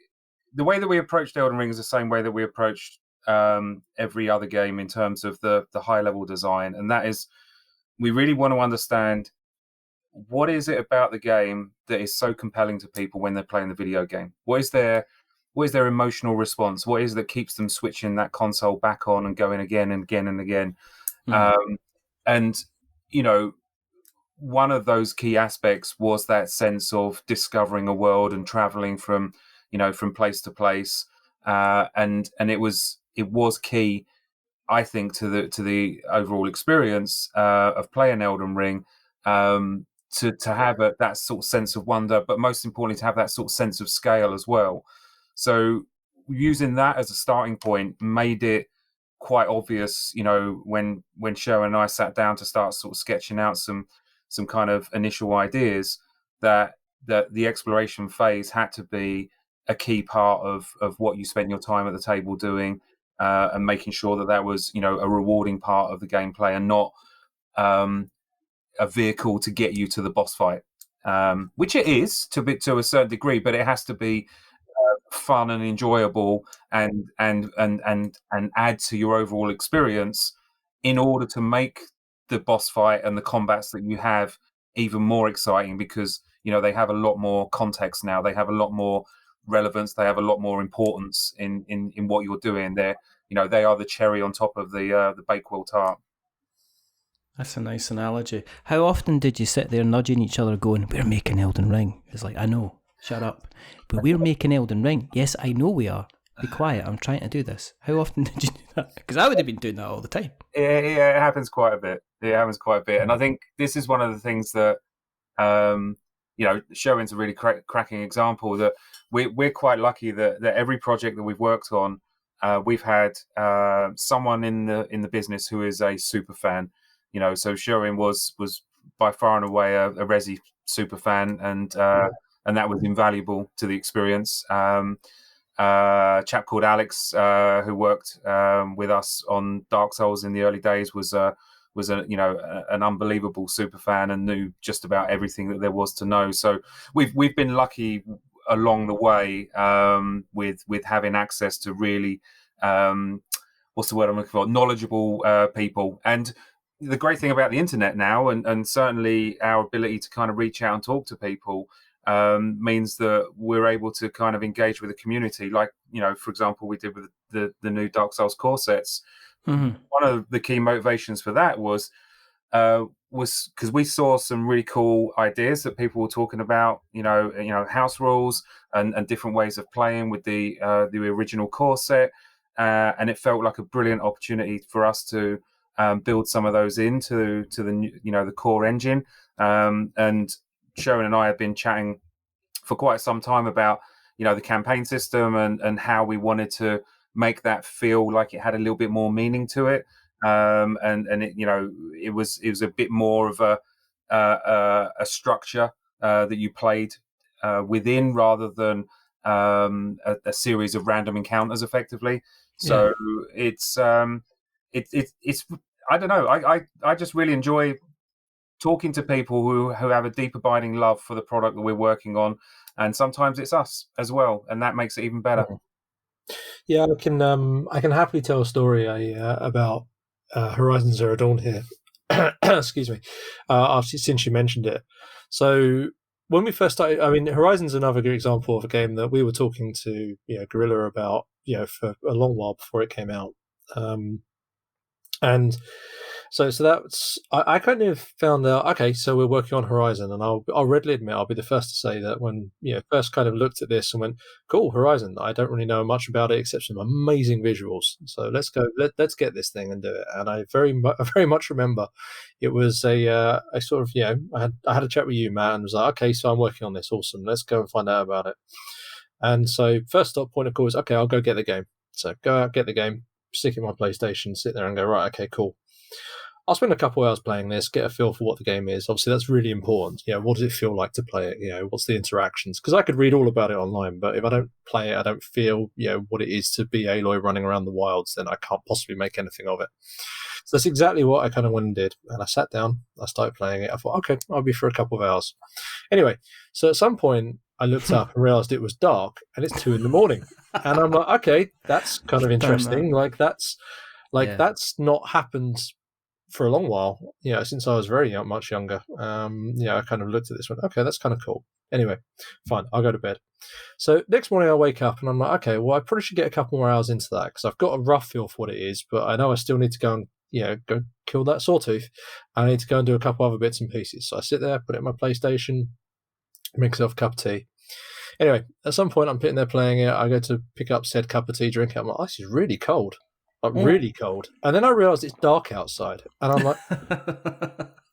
approached Elden Ring is the same way that we approached every other game in terms of the high level design, and that is, we really want to understand what is it about the game that is so compelling to people when they're playing the video game. What is their emotional response? What is it that keeps them switching that console back on and going again and again and again? And one of those key aspects was that sense of discovering a world and traveling from place to place, and it was key, I think, to the overall experience of playing Elden Ring, to have that sort of sense of wonder, but most importantly, to have that sort of sense of scale as well. So using that as a starting point made it quite obvious, when Sherwin and I sat down to start sort of sketching out some kind of initial ideas, that the exploration phase had to be a key part of what you spent your time at the table doing. And making sure that was, a rewarding part of the gameplay and not a vehicle to get you to the boss fight, which it is to a certain degree, but it has to be fun and enjoyable and add to your overall experience in order to make the boss fight and the combats that you have even more exciting, because they have a lot more context now, they have a lot more relevance, they have a lot more importance in what you're doing. They are the cherry on top of the Bakewell tart. That's a nice analogy. How often did you sit there nudging each other going, we're making Elden Ring? It's like, I know, shut up. But we're making Elden Ring. Yes, I know we are. Be quiet, I'm trying to do this. How often did you do that? Because I would have been doing that all the time. Yeah, it happens quite a bit. And I think this is one of the things that, Sherwin's a really cracking example, that we're quite lucky that every project that we've worked on, we've had someone in the business who is a super fan. So Sherwin was by far and away a Resi super fan, and that was invaluable to the experience. A chap called Alex, who worked with us on Dark Souls in the early days, was an unbelievable super fan and knew just about everything that there was to know. So we've been lucky along the way with having access to really what's the word I'm looking for? Knowledgeable people. And the great thing about the internet now, and certainly our ability to kind of reach out and talk to people, means that we're able to kind of engage with the community. Like, for example, we did with the new Dark Souls core sets. Mm-hmm. One of the key motivations for that was because we saw some really cool ideas that people were talking about, house rules and different ways of playing with the original core set. And it felt like a brilliant opportunity for us to build some of those into the core engine. And Sherwin and I have been chatting for quite some time about the campaign system and how we wanted to make that feel like it had a little bit more meaning to it. And it was a bit more of a structure that you played within, rather than a series of random encounters, effectively. So it's I don't know. I just really enjoy talking to people who have a deep abiding love for the product that we're working on, and sometimes it's us as well, and that makes it even better. Yeah, I can happily tell a story about Horizon Zero Dawn here. Excuse me. Since you mentioned it, so when we first started, I mean, Horizon's another good example of a game that we were talking to Guerrilla about for a long while before it came out, and so that's I kind of found out. Okay, so we're working on Horizon, and I'll readily admit I'll be the first to say that when first kind of looked at this and went, cool, Horizon. I don't really know much about it except some amazing visuals. So let's go. Let's get this thing and do it. And I very much remember it was a sort of I had a chat with you, Matt, and was like, okay, so I'm working on this. Awesome. Let's go and find out about it. And so first stop point of call is, okay, I'll go get the game. So go out, get the game, stick it in my PlayStation, sit there and go, right, okay, cool. I'll spend a couple of hours playing this, get a feel for what the game is. Obviously, that's really important. What does it feel like to play it? What's the interactions? Because I could read all about it online, but if I don't play it, I don't feel, what it is to be Aloy running around the wilds, then I can't possibly make anything of it. So that's exactly what I kind of went and did. And I sat down, I started playing it. I thought, okay, I'll be for a couple of hours. Anyway, so at some point, I looked up and realized it was dark, and it's 2 a.m. And I'm like, okay, that's kind of interesting. That's not happened for a long while, since I was much younger. I kind of looked at this one. Okay, that's kind of cool. Anyway, fine, I'll go to bed. So next morning I wake up and I'm like, okay, well, I probably should get a couple more hours into that because I've got a rough feel for what it is, but I know I still need to go and go kill that sawtooth. I need to go and do a couple other bits and pieces. So I sit there, put it in my PlayStation, make myself a cup of tea. Anyway, at some point I'm sitting there playing it. I go to pick up said cup of tea, drink it. I'm like, this is really cold. Really cold. And then I realised it's dark outside. And I'm like,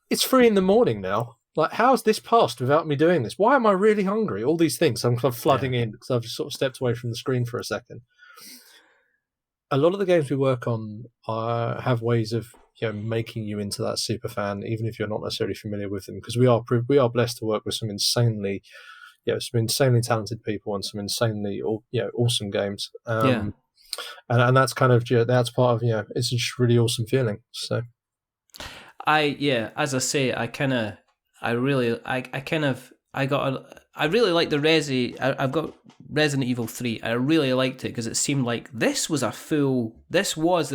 it's 3 a.m. now. Like, how has this passed without me doing this? Why am I really hungry? All these things. I'm kind of flooding in because I've just sort of stepped away from the screen for a second. A lot of the games we work on have ways of making you into that super fan, even if you're not necessarily familiar with them, because we are blessed to work with some insanely talented people and some insanely awesome games. And that's kind of that's part of it's just really awesome feeling. So as I say, I really like the Resi. I've got Resident Evil 3. I really liked it because it seemed like this was the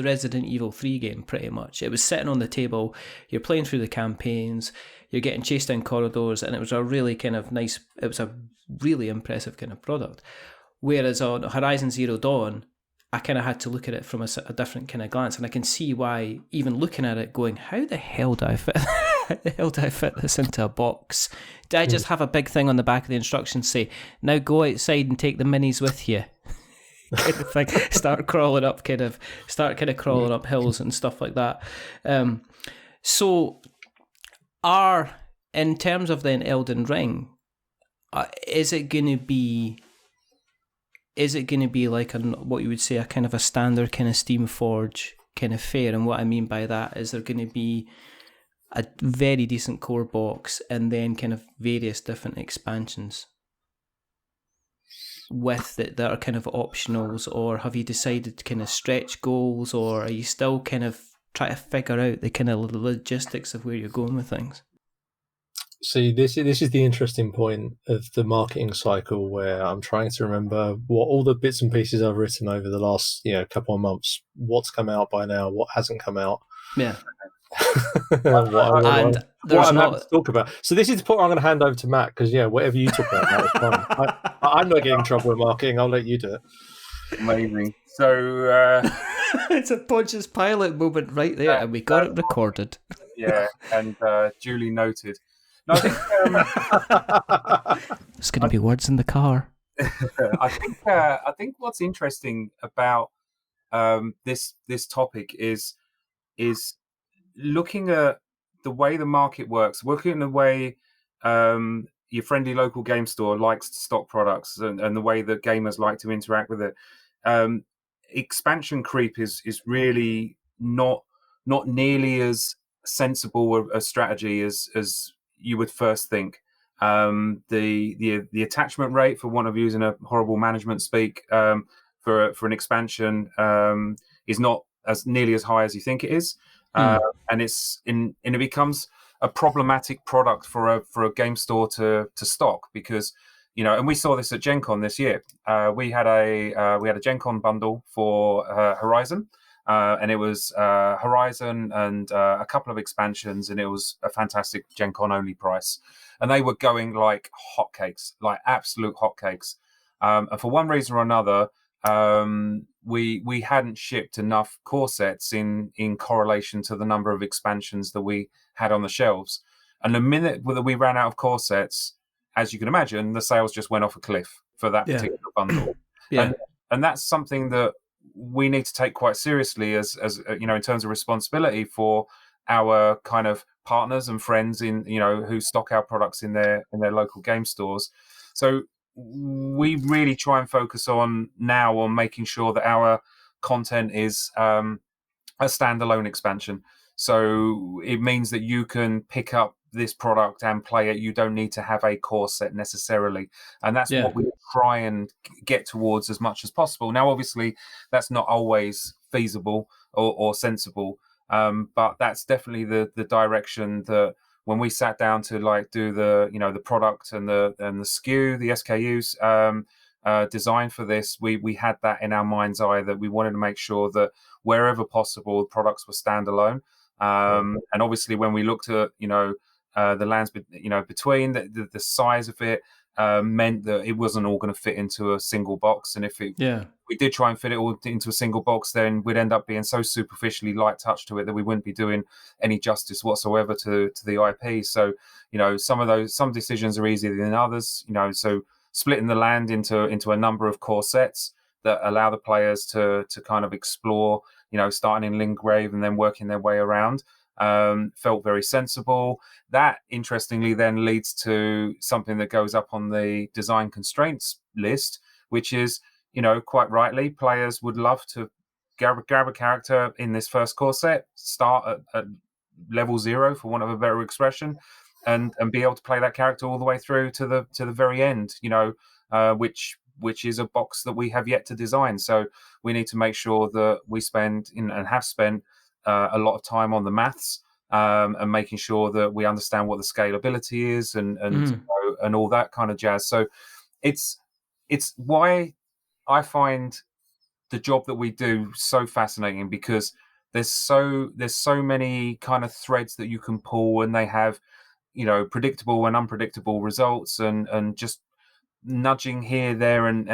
Resident Evil 3 game pretty much. It was sitting on the table, you're playing through the campaigns, you're getting chased down corridors, and it was a really kind of nice, it was a really impressive kind of product. Whereas on Horizon Zero Dawn, I kind of had to look at it from a different kind of glance, and I can see why, even looking at it, going, how the hell do I fit this into a box? Did I just have a big thing on the back of the instructions say, now go outside and take the minis with you? Kind of thing. Start crawling up hills and stuff like that. So, in terms of then Elden Ring, is it going to be like what you would say a kind of a standard kind of Steamforged kind of fare? And what I mean by that is there going to be a very decent core box and then kind of various different expansions with it that are kind of optionals, or have you decided to kind of stretch goals, or are you still kind of trying to figure out the kind of logistics of where you're going with things? See, this is the interesting point of the marketing cycle, where I'm trying to remember what all the bits and pieces I've written over the last couple of months, what's come out by now, what hasn't come out. Yeah. what I'm happy to talk about. So this is the point I'm going to hand over to Matt, because whatever you talk about, that is fine. I'm not getting in trouble with marketing. I'll let you do it. Amazing. So it's a Pontius Pilate moment right there, and we got it recorded. Yeah, and duly noted. No, I think there's going to be words in the car. I think what's interesting about this topic is looking at the way the market works, looking at the way your friendly local game store likes to stock products, and the way that gamers like to interact with it. Expansion creep is really not nearly as sensible a strategy as you would first think. The attachment rate, for want of using a horrible management speak, for an expansion is not as nearly as high as you think it is, and it becomes a problematic product for a game store to stock, because and we saw this at Gen Con this year. We had a Gen Con bundle for Horizon. And it was Horizon and a couple of expansions, and it was a fantastic Gen Con only price. And they were going like hotcakes, like absolute hotcakes. And for one reason or another, we hadn't shipped enough core sets in correlation to the number of expansions that we had on the shelves. And the minute that we ran out of core sets, as you can imagine, the sales just went off a cliff for that particular bundle. Yeah. And that's something that we need to take quite seriously as in terms of responsibility for our kind of partners and friends in who stock our products in their local game stores. So we really try and focus on making sure that our content is a standalone expansion. So it means that you can pick up this product and play it. You don't need to have a core set necessarily, and that's what we try and get towards as much as possible. Now, obviously, that's not always feasible or sensible, but that's definitely the direction that when we sat down to do the the product and the SKU, the SKUs design for this, we had that in our mind's eye, that we wanted to make sure that wherever possible, the products were standalone. And obviously, when we looked at the lands between the size of it meant that it wasn't all going to fit into a single box, and if we did try and fit it all into a single box, then we'd end up being so superficially light touch to it that we wouldn't be doing any justice whatsoever to the IP. So some decisions are easier than others. So splitting the land into a number of core sets that allow the players to kind of explore, starting in Lingrave and then working their way around, felt very sensible. That, interestingly, then leads to something that goes up on the design constraints list, which is, quite rightly, players would love to grab a character in this first core set, start at level 0, for want of a better expression, and be able to play that character all the way through to the very end, which is a box that we have yet to design. So we need to make sure that we spend and have spent a lot of time on the maths, and making sure that we understand what the scalability is and all that kind of jazz. So it's why I find the job that we do so fascinating, because there's so many kind of threads that you can pull, and they have predictable and unpredictable results, and just nudging here, there, and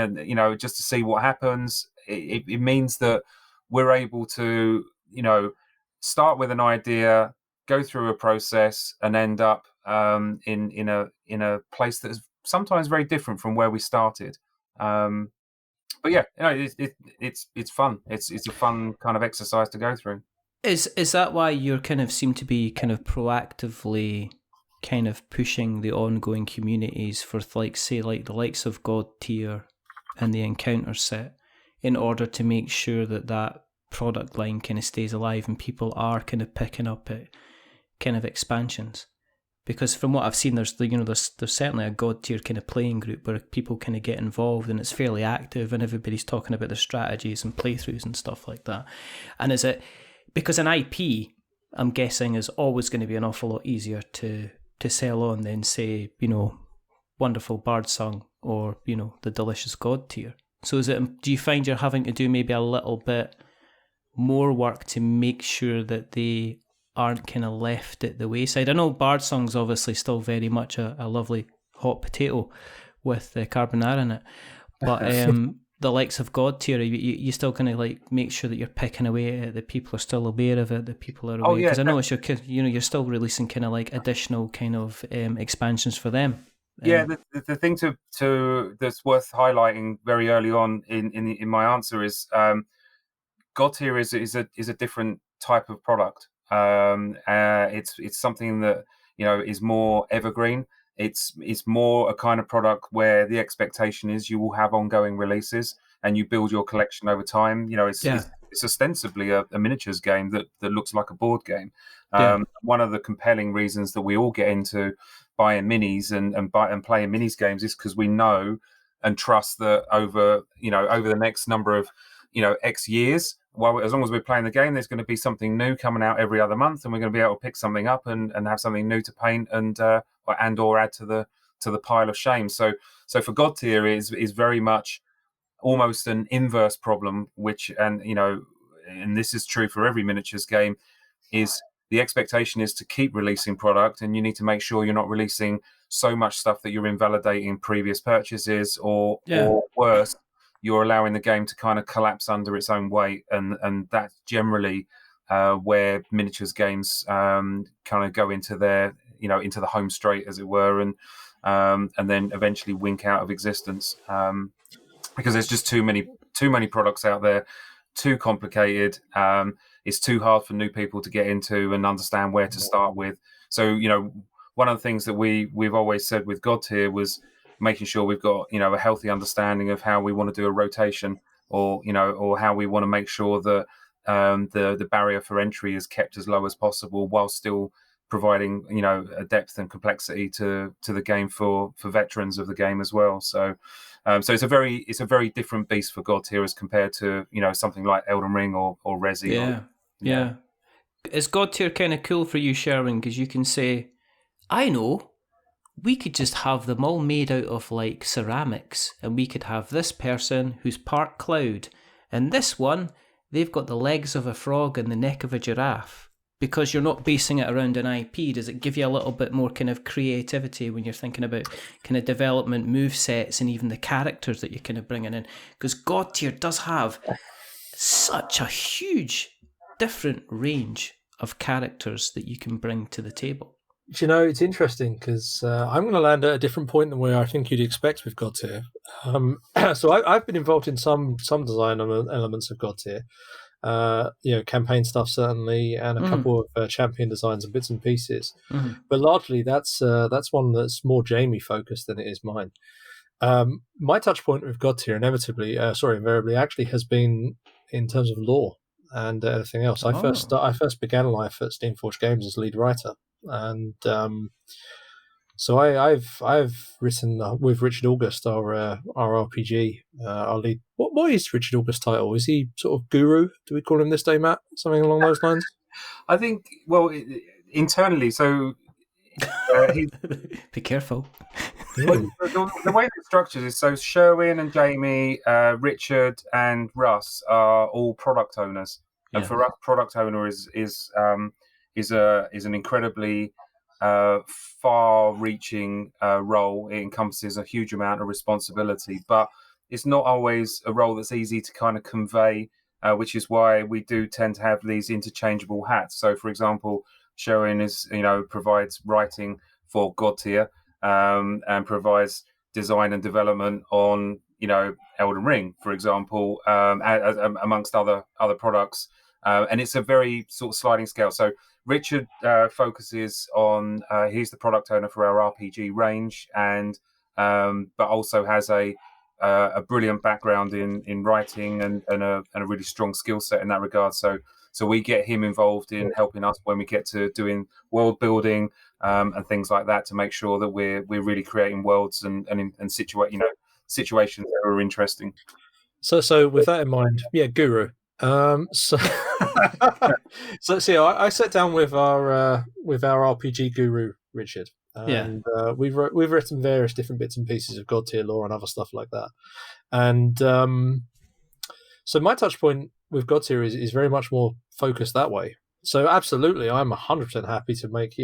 just to see what happens. It means that we're able to start with an idea, go through a process, and end up in a place that is sometimes very different from where we started. But yeah, it's fun. It's a fun kind of exercise to go through. Is that why you kind of seem to be kind of proactively kind of pushing the ongoing communities for the likes of Godtear and the Encounter set, in order to make sure that product line kind of stays alive and people are kind of picking up it kind of expansions? Because from what I've seen, there's certainly a Godtear kind of playing group where people kind of get involved, and it's fairly active, and everybody's talking about the strategies and playthroughs and stuff like that. And is it because an IP, I'm guessing, is always going to be an awful lot easier to sell on than, say, Wonderful Birdsong or the delicious Godtear. So do you find you're having to do maybe a little bit more work to make sure that they aren't kind of left at the wayside? I know Birdsong's obviously still very much a lovely hot potato with the carbonara in it, but the likes of Godtear, you still kind of like make sure that you're picking away at it, that people are still aware of it, that people are aware. Because I know you're still releasing kind of like additional kind of expansions for them. Yeah, the thing to that's worth highlighting very early on in my answer is Godtear is a different type of product. It's something that is more evergreen. It's more a kind of product where the expectation is you will have ongoing releases and you build your collection over time. It's ostensibly a miniatures game that looks like a board game. One of the compelling reasons that we all get into buying minis and playing minis games is because we know and trust that over the next number of X years, as long as we're playing the game, there's going to be something new coming out every other month, and we're going to be able to pick something up and have something new to paint and or add to the pile of shame. So for Godtear is very much almost an inverse problem, and this is true for every miniatures game, is the expectation is to keep releasing product, and you need to make sure you're not releasing so much stuff that you're invalidating previous purchases or worse, you're allowing the game to kind of collapse under its own weight, and that's generally where miniatures games kind of go into their into the home straight, as it were, and then eventually wink out of existence because there's just too many products out there, too complicated. It's too hard for new people to get into and understand where to start with. So one of the things that we've always said with Godtear was making sure we've got a healthy understanding of how we want to do a rotation, or how we want to make sure that the barrier for entry is kept as low as possible while still providing a depth and complexity to the game for veterans of the game as well. So it's a very different beast for Godtear as compared to something like Elden Ring or Resi. Yeah. Is Godtear kind of cool for you, Sherwin? Because you can say, I know, we could just have them all made out of like ceramics, and we could have this person who's part cloud, and this one, they've got the legs of a frog and the neck of a giraffe. Because you're not basing it around an IP, does it give you a little bit more kind of creativity when you're thinking about kind of development, move sets, and even the characters that you're kind of bringing in? Because Godtear does have such a huge, different range of characters that you can bring to the table. It's interesting because I'm going to land at a different point than where I think you'd expect with Godtear. So I've been involved in some design elements of Godtear. Campaign stuff certainly, and a couple of champion designs and bits and pieces. But largely that's one that's more Jamie focused than it is mine. My touch point with Godtear invariably actually has been in terms of lore and everything else. I first began life at Steamforged Games as lead writer, and so I've written with Richard August, our RPG, our lead. What is Richard August's title? Is he sort of guru? Do we call him this day, Matt? Something along those lines? I think, internally, so be careful. The way it's structured is so Sherwin and Jamie, Richard and Russ are all product owners, and for us, product owner is an incredibly far-reaching role. It encompasses a huge amount of responsibility, but it's not always a role that's easy to kind of convey, which is why we do tend to have these interchangeable hats. So, for example, Sherwin provides writing for Godtear and provides design and development on Elden Ring, for example, amongst other products, and it's a very sort of sliding scale. So Richard focuses on he's the product owner for our RPG range, and but also has a brilliant background in writing and a really strong skill set in that regard. So So we get him involved in helping us when we get to doing world building and things like that, to make sure that we're really creating worlds and situations that are interesting. So with that in mind, Guru. So I sat down with our RPG guru Richard, and we've written various different bits and pieces of Godtear lore and other stuff like that. And so my touch point with Godtear is very much more focused that way. So absolutely, I'm 100% happy to make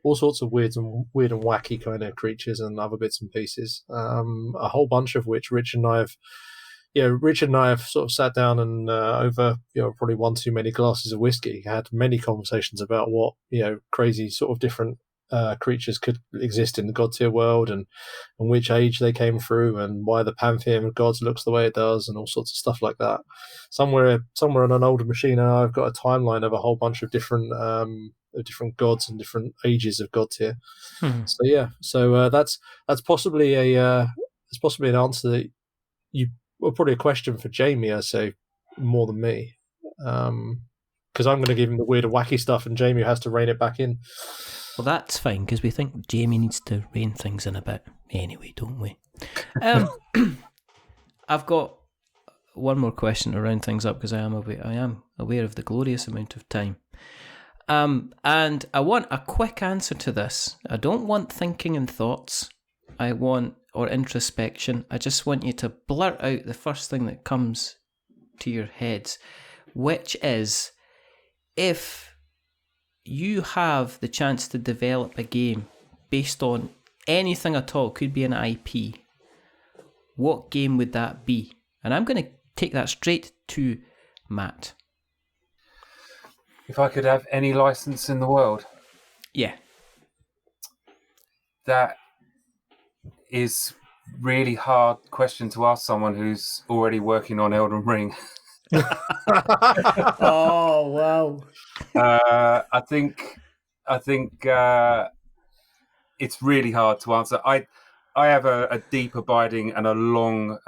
all sorts of weird and wacky kind of creatures and other bits and pieces. A whole bunch of which Richard and I have sort of sat down and over probably one too many glasses of whiskey, had many conversations about what crazy sort of different creatures could exist in the Godtear world, and which age they came through, and why the pantheon of gods looks the way it does, and all sorts of stuff like that. Somewhere on an older machine, I've got a timeline of a whole bunch of different gods and different ages of Godtear. So that's possibly an answer that well, probably a question for Jamie, I'd say, more than me, because I'm going to give him the weird and wacky stuff, and Jamie has to rein it back in. Well, that's fine, because we think Jamie needs to rein things in a bit anyway, don't we? I've got one more question to round things up, because I am aware of the glorious amount of time. And I want a quick answer to this. I don't want thinking and thoughts. Or introspection. I just want you to blurt out the first thing that comes to your heads, which is, if you have the chance to develop a game based on anything at all, could be an IP, what game would that be? And I'm going to take that straight to Matt. If I could have any license in the world? Yeah. That is really hard question to ask someone who's already working on Elden Ring. Oh wow! I think it's really hard to answer. I have a deep, abiding, and a long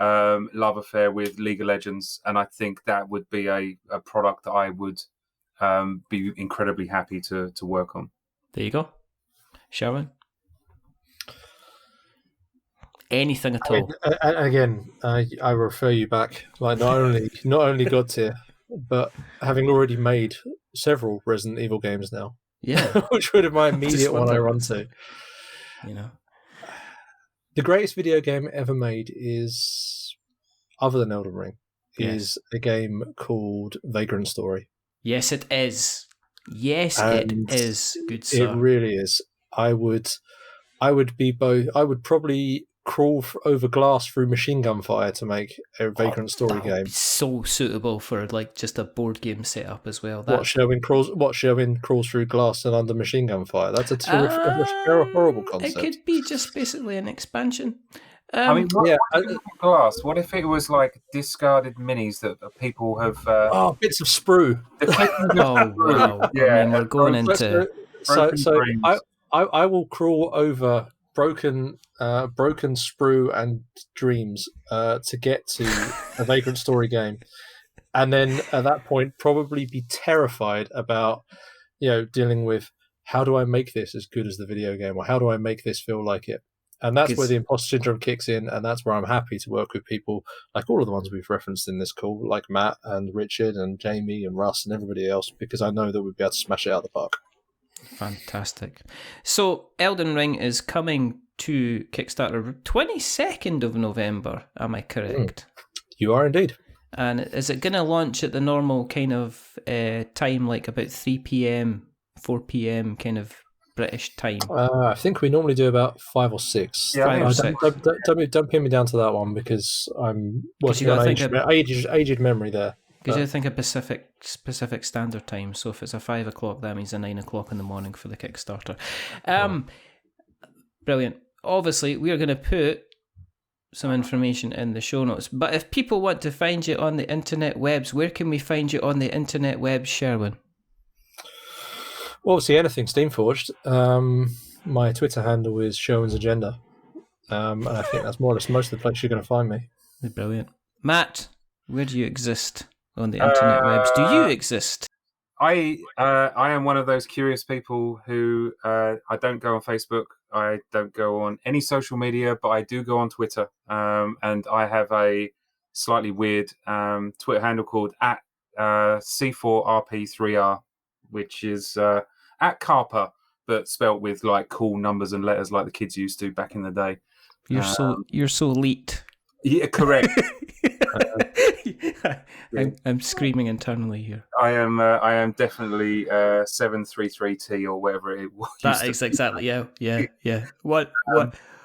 love affair with League of Legends, and I think that would be a product that I would be incredibly happy to work on. There you go, Sherwin. Anything at all. Again, I refer you back. Like not only Godtear, but having already made several Resident Evil games now. Yeah, which would be my immediate one I run to. The greatest video game ever made is, other than Elden Ring, is a game called Vagrant Story. Yes, it is. Yes, it is. Good sir. It really is. I would be both. I would probably crawl over glass through machine gun fire to make a Vagrant Story game. So suitable for like just a board game setup as well. Sherwin crawls through glass and under machine gun fire. That's a terrific, horrible concept. It could be just basically an expansion. Glass. What if it was like discarded minis that people have? Bits of sprue. Wow! Yeah, I mean, we're going into. So I will crawl over broken sprue and dreams to get to a Vagrant Story game, and then at that point probably be terrified about dealing with, how do I make this as good as the video game, or how do I make this feel like it? And that's where the imposter syndrome kicks in, and that's where I'm happy to work with people like all of the ones we've referenced in this call, like Matt and Richard and Jamie and Russ and everybody else, because I know that we'd be able to smash it out of the park. Fantastic. So Elden Ring is coming to Kickstarter 22nd of November, am I correct? You are indeed. And is it going to launch at the normal kind of time, like about 3 p.m, 4 p.m. kind of British time? I think we normally do about 5 or 6. Yeah, 5 or 6. Don't pin me down to that one, because I'm working on aged memory there. Because you think of Pacific Standard Time, so if it's a 5 o'clock, that means a 9 o'clock in the morning for the Kickstarter. Brilliant. Obviously, we are going to put some information in the show notes. But if people want to find you on the internet webs, where can we find you on the internet webs, Sherwin? Well, obviously, anything Steamforged. My Twitter handle is Sherwin's Agenda. And I think that's more or less most of the place you're going to find me. Brilliant. Matt, where do you exist on the internet webs? Do you exist? I am one of those curious people who I don't go on Facebook. I don't go on any social media, but I do go on Twitter. And I have a slightly weird Twitter handle called @C4RP3R, which is at Carper, but spelt with like cool numbers and letters like the kids used to back in the day. You're so elite. Yeah, correct. I'm screaming internally here. I am definitely 733T or whatever it was. That is exactly yeah. What?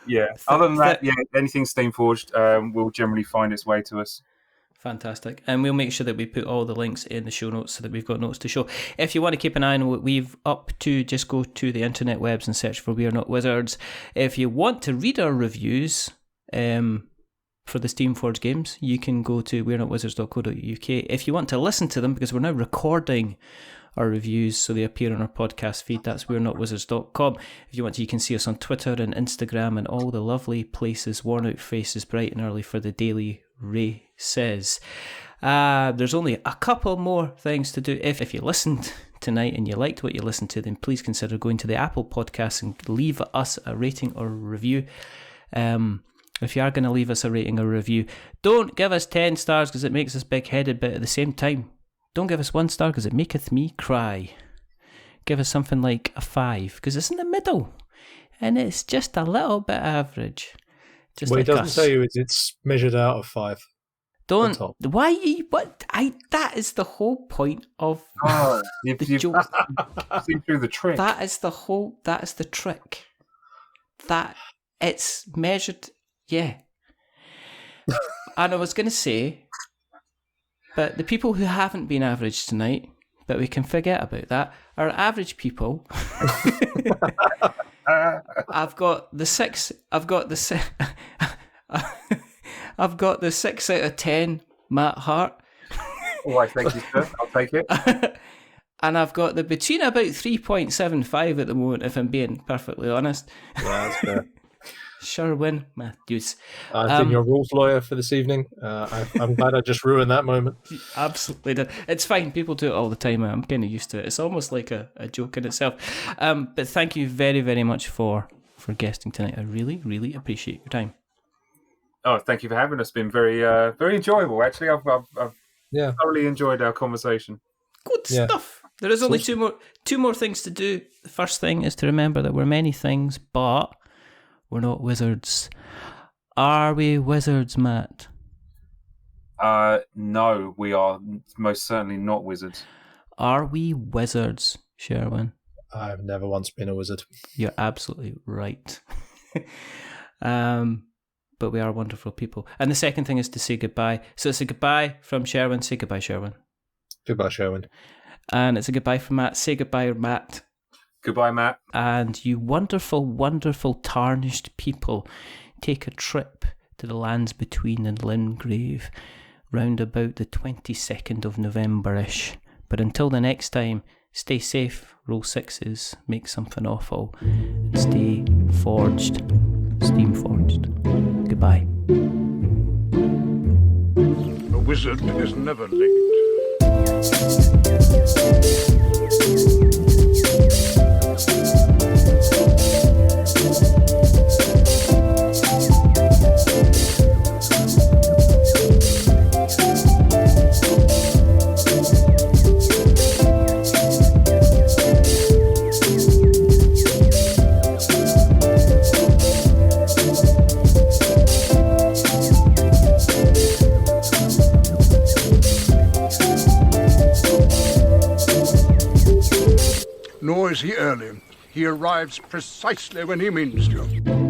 Yeah. Other than that, anything Steamforged will generally find its way to us. Fantastic. And we'll make sure that we put all the links in the show notes so that we've got notes to show. If you want to keep an eye on what we've up to, just go to the internet webs and search for We Are Not Wizards. If you want to read our reviews for the Steamforged games, you can go to wearenotwizards.co.uk. If you want to listen to them, because we're now recording our reviews so they appear on our podcast feed, that's wearenotwizards.com. If you want to, you can see us on Twitter and Instagram and all the lovely places, worn out faces bright and early for the daily races. There's only a couple more things to do. If you listened tonight and you liked what you listened to, then please consider going to the Apple Podcasts and leave us a rating or review. If you are going to leave us a rating or review, don't give us 10 stars because it makes us big-headed, but at the same time, don't give us 1 star because it maketh me cry. Give us something like a 5 because it's in the middle and it's just a little bit average. Just well, like it doesn't us. tell you it's measured out of 5. Don't. Why? What? That is the whole point of you've joke. seen through the trick. That is the trick. That it's measured. Yeah. And I was going to say, but the people who haven't been average tonight, but we can forget about that, are average people. I've got the 6 out of 10 Matt Hart. Oh, I thank you, sir. I'll take it. And I've got the between about 3.75 at the moment, if I'm being perfectly honest. Yeah, that's fair. Sherwin Matthews. I've been your rules lawyer for this evening. I'm glad I just ruined that moment. Absolutely did. It's fine. People do it all the time. I'm kind of used to it. It's almost like a joke in itself. But thank you very, very much for guesting tonight. I really, really appreciate your time. Oh, thank you for having us. It's been very, very enjoyable. Actually, I've thoroughly enjoyed our conversation. Good stuff. There is only two more things to do. The first thing is to remember that we're many things, but we're not wizards. Are we wizards, Matt? No, we are most certainly not wizards. Are we wizards, Sherwin? I've never once been a wizard. You're absolutely right. But we are wonderful people. And the second thing is to say goodbye. So it's a goodbye from Sherwin. Say goodbye, Sherwin. Goodbye, Sherwin. And it's a goodbye from Matt. Say goodbye, Matt. Goodbye, Matt. And you wonderful, wonderful tarnished people, take a trip to the lands between and Lingrave round about the 22nd of November-ish. But until the next time, stay safe, roll 6s, make something awful, and stay forged, Steamforged. Goodbye. A wizard is never late. Nor is he early. He arrives precisely when he means to.